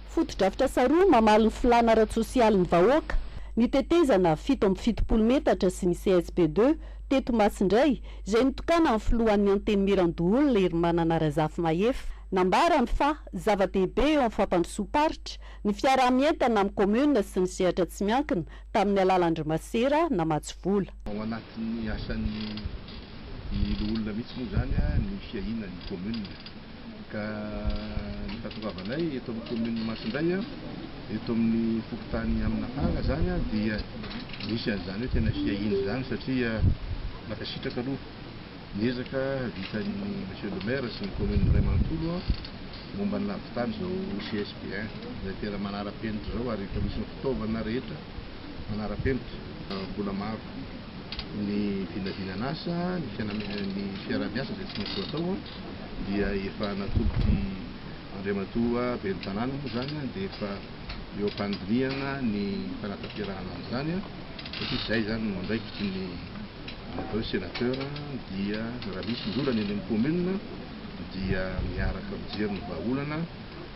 Fotodrafitra roa mamaly ny filana ara-tsosialy ny vahoaka nitetezana 7.70 metatra sy ny CSP2 teto Masindray izay nitokana amin'ny filohan'ny anteny mirando olona ery manana Razafy Mahefa. Nambarany fa zava-dehibe eo amin'ny fampandrosoam-paritra ny fiarah-mientana amin'ny commune sy ny sehatra tsy miankina tamin'ny alalandrimasera na Matsivola. Ao anatin'ny asan'ny olona mihitsy moa zany ny fiahina ny commune ka ny fahatongavanay eto amin'ny commune Masindray eto amin'ny fokotany amin'ny Hanga zany dia misy an'izany hoe tena fiahina zany satria makasitraka aloha niezaka vitan'ny monsieur le maire sy ny commune Ray Manontolo momba ny lavitany zao CSP1 izay tena manara-penitra zao ary efa misy ny fitaovana rehetra manara-penitra mbola maro ny vinavina asa ny fiarah-miasa izay tsy maintsy atao dia efa natoloky Andriamatoa ben'ny tanàna moa zany dia efa eo am-pandiniana ny fanatanterahana amin'izany satria izay zany no andraikitry ny atao sénateur dia raha misy ndolany eny amin'ny commune dia miaraka mijery ny vahaolana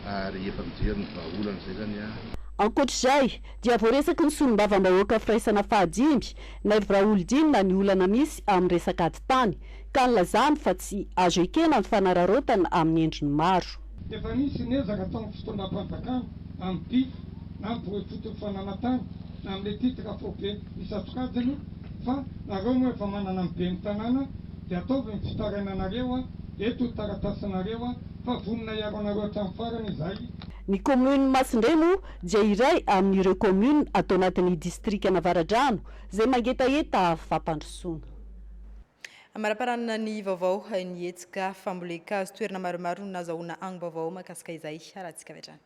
ary efa mijery ny vahaolana izay zany ankoatr'izay dia voaresaky ny solombavam-bahoaka firaisana fahadimby na ivraolodinina ny olana misy amin'ny resaka aditany ka nilazany fa tsy azo ekena ny fanararotana amin'ny endriny maro. Efa nisy niezaka tamin'ny fitondram-panjakana amin'ny PIF na boefoto fananatany na amin'ilay titre fobe misatokajany fa nareo moa efa manana ny ben'ny tanàna dia ataovy ny fitarainanareo eto taratasinareo fa vonina iaro anareo hatramin'ny farany izay. Ny commune Masindray moa dia iray amin'ireo commune atao anatin'ny district Navaradrano izay mangetaheta fampandrosoana. Amaraparanana ny vaovao ny hetsika famboleka azo toerana maromaro nazahoana agny-baovao mahakasika izay rahantsika vetrany.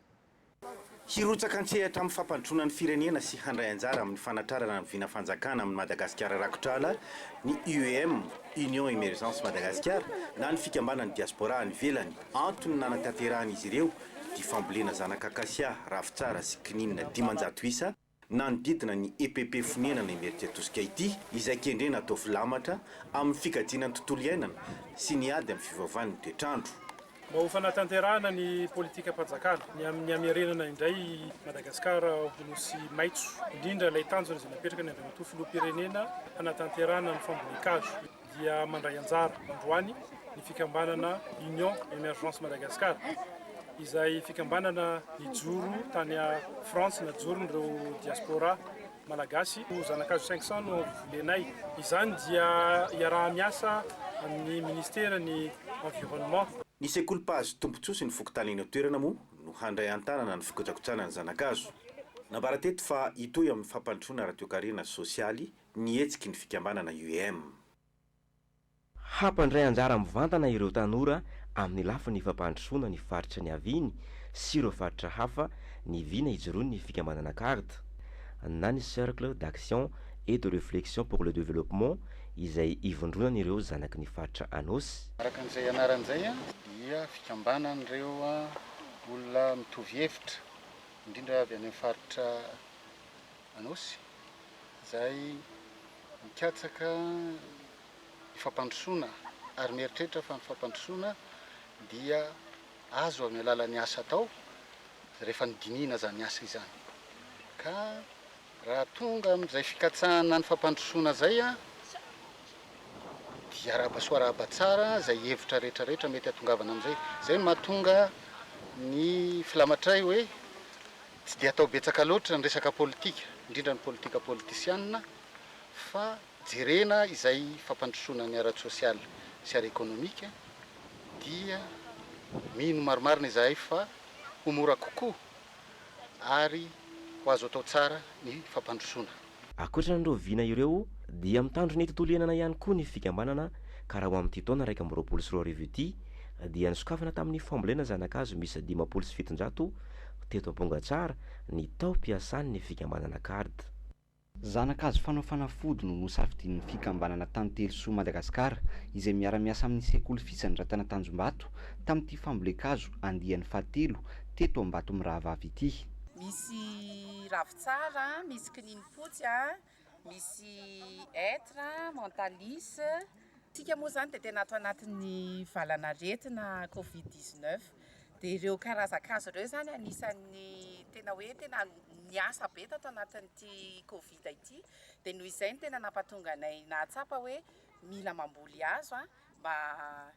Hirotsaka an-tsehatra amin'ny fampandrosoana ny firenena sy handray anjara amin'ny fanatrarana ny vina fanjakana amin'ny Madagasikara rakotrala ny UEM Union Emergence Madagascar na ny fikambanany diaspora any ivelany antony nanatanterahana izy ireo dia fambolena zanak'akasia ravitsara sy kininina 500 isa nanodidina ny EPP fonenana Emerité Tosika ity izay kendrena atao filamatra amin'ny fikajinan'ny tontolo iainana sy ny ady amin'ny fivavahan'ny toetrandro. Mba ho fanatanterahana ny politika mpanjakana ny amin'ny amiarenana indray Madagasikara honosy maitso indrindra ilay tanjona izay napetraka ny Andriamatoa filoham-pirenena fanatanterahana ny fambolekazo dia mandray anjara androany ny fikambanana Union Emergence Madagascar izay fikambanana nijoro tany a France najoro nireo diaspora malagasy zanakazo 500 no volenay izany dia iaraha-miasa amin'ny ministera ny environnement. Ny sekolim-pahazo tombontsoa ny fokotany eny toerana moa no handray antanana ny fikojakojana ny zanakazo. Nabarateto fa itoy amin'ny fampandrosoana radio-karena sosialy ny hetsiky ny fikambanana UEM. Hampandray anjara mivantana ireo tanora amin'ny lafin'ny fampandrosoana ny faritra ny aviny sy ireo faritra hafa ny vina ijoroany ny fikambanana karta. na ny cercle d'action et de réflexion pour le développement izay ivondronan'ireo zanaky ny faritra Anosy. Araka an'izay anaran'izay dia fikambanan'ireo olona mitovy hevitra indrindra avy any faritra Anosy izay mikatsaka fampandrosoana ary mieritreritra fa ny fampandrosoana dia azo amin'ny alalan'ny asa atao rehefa nidinina zany asa izany. Ka raha tonga amin'izay fikatsahana ny fampandrosoana zay dia arabasoaraba tsara zay hevitra rehetrarehetra mety atongavana amin'izay. Zay no mahatonga ny filamatray hoe tsy dia atao betsaka loatra ny resaka politika, indrindra ny politika politisianina, fa jerena izay fampandrosoana ny ara-sosialy sy ara-ekonomika dia mino maromarina izahay fa ho mora kokoa ary ho azo atao tsara ny fampandrosoana. Ankoatran'ireo vina ireo dia mitandro ny tontolo iainana ihany koa ny fikambanana ka raha ho amin'ity taona 2024 ity dia nisokafana tamin'ny fambolena zanakazo misy 570 teto Ampongatsara ny tao-piasan'ny fikambanana CARD. Zanakazo fanao fanafody no nosafidin'ny fikambanana Tantelosoa Madagasikara izay miara-miasa amin'ny sekoly fisandrantana Tanjombato tamin'ity fambolekazo andian'ny fahatelo teto Ambato Mirahavavy ity. Misy ravitsara, misy kininimpotsy, misy hêtre, mentalise. Tsika moa zany dia tena ato anatin'ny valanaretina Covid-19 dia ireo karazakazo ireo zany anisan'ny tena hoe tena niasa be tato anatin'ity Covid ity dia noho izay tena nampatonga anay nahatsapa hoe mila mamboly azo mba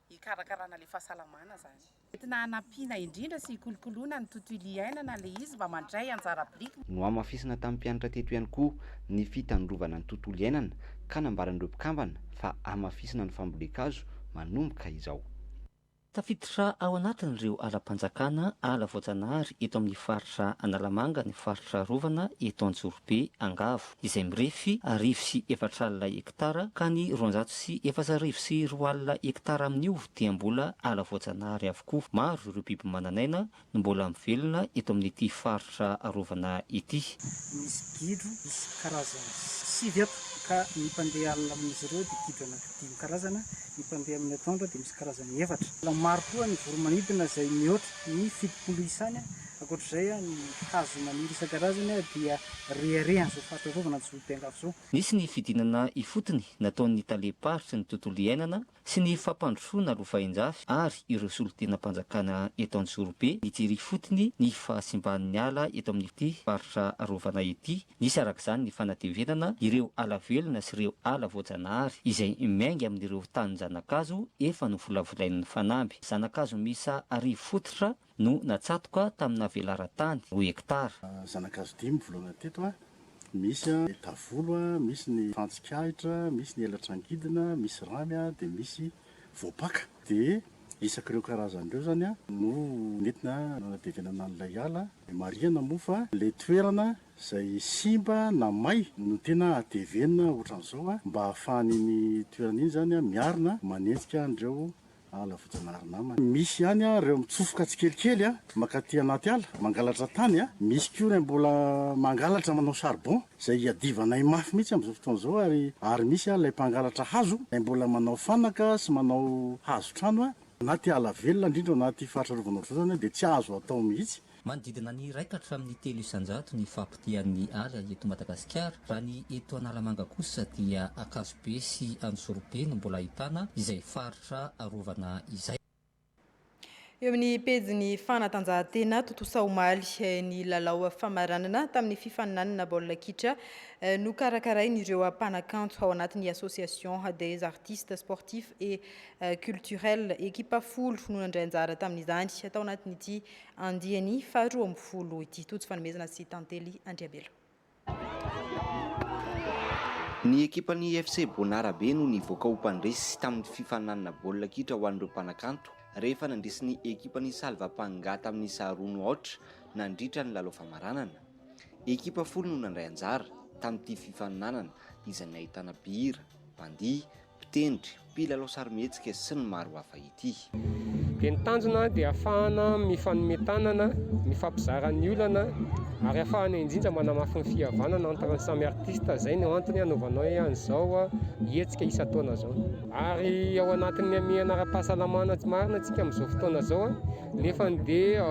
hikarakarana le fahasalamana zany. Tena hanampiana indrindra sy hikolokoloana ny tontolo iainana le izy mba mandray anjara blika. No amafisana tamin'ny mpianatra teto ihany koa ny fitandrovana ny tontolo iainana ka nambaran'ireo mpikambana fa amafisana ny fambolekazo manomboka izao. Tafiditra ao anatin'ireo ala-panjakana, ala voajanahary eto amin'ny faritra Analamanga, ny faritra Rovana eto Antsorobe, Angavo, izay mirefy 1,4 alina hektara ka ny 2,4 alina hektara amin'io dia mbola ala voajanahary avokoa. Maro ireo biby manan'aina no mbola mivelona eto amin'ity faritra Rovana ity. Misy gidro, misy karazany 7 ka ny mpandeha alina amin'izy ireo dia gidro anaky 5 karazana, ny mpandeha amin'ny atoandro dia misy karazany 4. Maro koa ny voromanidina izay mihoatra ny 70 isany. Ankoatr'izay ny hazo maniry isan-karazany dia reharehany izao fahatarovana Antsorobe Angavo izao. Nisy ny fidinana ifotony nataon'ny taleparitry ny tontolo iainana sy ny fampandrosoana lovain-jafy ary ireo solon-tenam-panjakana eto Antsorobe nijery fotony ny fahasimban'ny ala eto amin'ity faritra Rovana ity. Nisy arak'izany ny fanatevenana ireo ala velona sy ireo ala voajanahary izay miainga amin'ireo tanin-janakazo efa no volavolain'ny fanamby. Zanakazo misa 10 fototra no natsatoka tamina velaran-tany 2 hektara. Zanakazo 5 volohana teto misy tavolo, misy ny fantsikahitra, misy ny elatrangidina, misy ramy dia misy voapaka. Dia isak'ireo karazan'ireo zany no nentina natevenana an'ilay ala. Marihana moa fa le toerana izay simba na may no tena atevenina ohatran'izao mba ahafahan'iny toerana iny zany miarina manenjika an'ireo ala voajanahary namana. Misy ihany ireo mitsofoka tsikelikely makaty anaty ala mangalatra tany. Misy koa mbola mangalatra manao charbon izay iadivanay mafy mihitsy amin'izao fotoan'izao ary misy ilay mpangalatra hazo mbola manao fanaka sy manao hazo trano anaty ala velona indrindra anaty faritra Rovana zany dia tsy azo atao mihitsy. Manodidina ny 1,3 isan-jato ny fampitian'ny ala eto Madagasikara. Raha ny eto Analamanga kosa dia Akazobe sy Antsorobe no mbola ahitana izay faritra Rovana izay. Eo amin'ny pejiny fanatanjahantena Totosa Omaly ny lalao famaranana tamin'ny fifaninanana baolina kitra nokarakarain'ireo mpanakanto ao anatin'ny association des artistes sportifs et culturels ekipa 10 no nandray anjara tamin'izany tao anatin'ity andiany faharoa amby 10 ity. Tojo fanomezana sy Tantely Andriabelo. Ny ekipan'ny FC Bonarabe no nivoaka ho mpandresy tamin'ny fifaninanana baolina kitra ho an'ireo mpanakanto rehefa nandresy ny ekipan'ny Salvapanga tamin'ny 2-0 nandritra ny lalao famaranana. Ekipa 10 no nandray anjara tamin'ity fifaninanana izay nahitana Bira, Bandia, mpitendry, mpilalao sarimihetsika sy ny maro hafa ity. Dia ny tanjona dia ahafahana mifanometanana, mifampizara ny olana ary ahafahana indrindra manamafy ny fihavanana entre samy artista. Zay no antony anaovanao an'izao hetsika isan-taona zao. Ary ao anatin'ny mianara-pahasalamana tsy marina antsika amin'izao fotoana zao nefa dia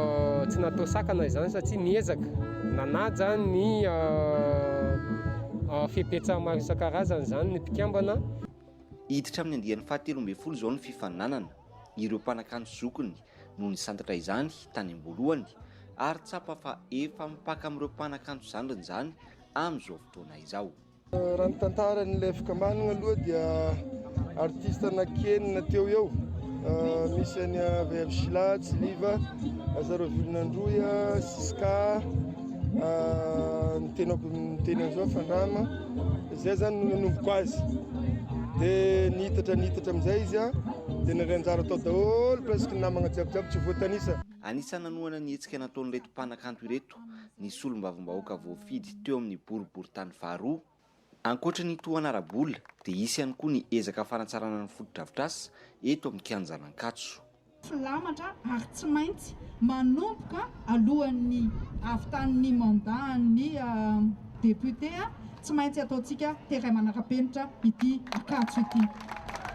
tsy natao sakana izany satria niezaka nanaja ny fipetraha maro isan-karazany zany ny mpikambana. Hiditra amin'ny andian'ny 17 zao ny fifananana. Ireo mpanakanto zokony no nisantatra izany tany am-boalohany ary tsapa fa efa mipaka amin'ireo mpanakanto zandriny izany amin'izao fotoana izao. Raha ny tantaran'ilay fikambanana aloha dia artista anankenina teo eo. Misy any Vehivy Tsiliva, Azaro Vilonandroya, Siska, miteny an'izao Fandrama. Izay zany no nanovoko azy. Dia nihitatra amin'izay izy dia nare anjara atao daholo presque namagna jiabijiaby tsy voatanisa. Anisany nanoana ny hetsika nataon'ireto mpanakanto ireto ny solombavambahoaka voafidy teo amin'ny boriboritany faharoa. Ankoatra ny toan'Arabola dia isy ihany koa ny ezaka fanatsarana ny foto-drafitrasa eto amin'ny kianjan'Ankatso. Filamatra ary tsy maintsy manomboka alohan'ny avitan'ny mandatny député tsy maintsy ataontsika teray manara-penitra ity Ankatso ity.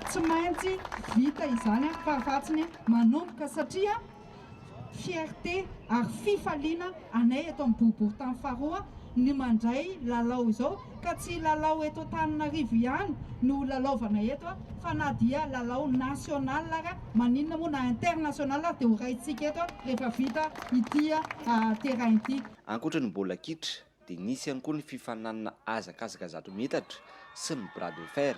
Tsy maintsy vita izany farafatsiny manomboka satria fierté ary fifaliana anay eto amin'ny boriboritany faharoa ny mandray lalao izao ka tsy lalao eto Antananarivo ihany no lalaovana eto fa na dia lalao national raha maninona moa na international dia ho raintsika eto rehefa vita ity terrain ity. Ankoatra ny baolina kitra dia nisy ihany koa ny fifananana azakazaka 100 metatra sy ny bras de fer.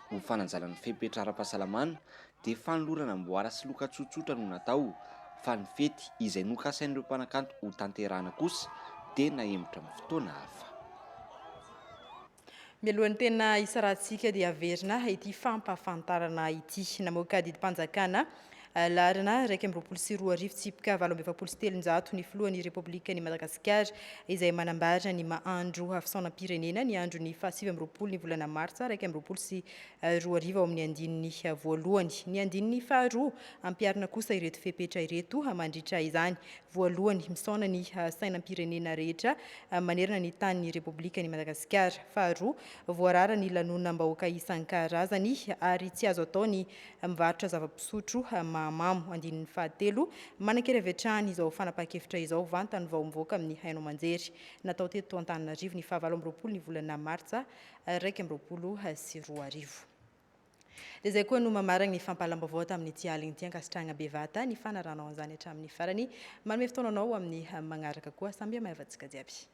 Ho fananjalany fepetra ara-pahasalamana dia fanolorana amboara sy loka tsotsotra no natao fa ny fety izay nokasain'ireo mpanakanto ho tanterahana kosa dia nahemotra amin'ny fotoana hafa. Mialohan'ny tena isarahantsika dia averina ity fampahafantarana ity namoaka didim-panjakana larina 124 tsipika 27 ny filohan'ny Repoblikan'i Madagasikara izay manambara ny mahandro fisaonam-pirenena ny andro ny 27 ny volana Martsa 124 ao amin'ny andininy voalohany. Ny andininy faharoa ampiarina kosa ireto fepetra ireto mandritra izany. Voalohany misaona ny sainam-pirenena rehetra manerana ny tanin'ny Repoblikan'i Madagasikara. Faharoa voarara ny lanonam-bahoaka isan-karazany ary tsy azo atao ny mivarotra zava-pisotro mamo. Andininy fahatelo manan-kery avetrany izao fanapahan-kevitra izao vantany vao mivoaka amin'ny haino manjery. Natao teto Antananarivo ny 27 ny volana Martsa 2024. Dia izay koa no mamarana ny fampahalam-baovao tamin'ny ity alina ity ankasitrahana bevata ny fanaranao an'izany hatramin'ny farany. Manome fotoananao amin'ny magnaraka koa samby amahavantsika jiaby.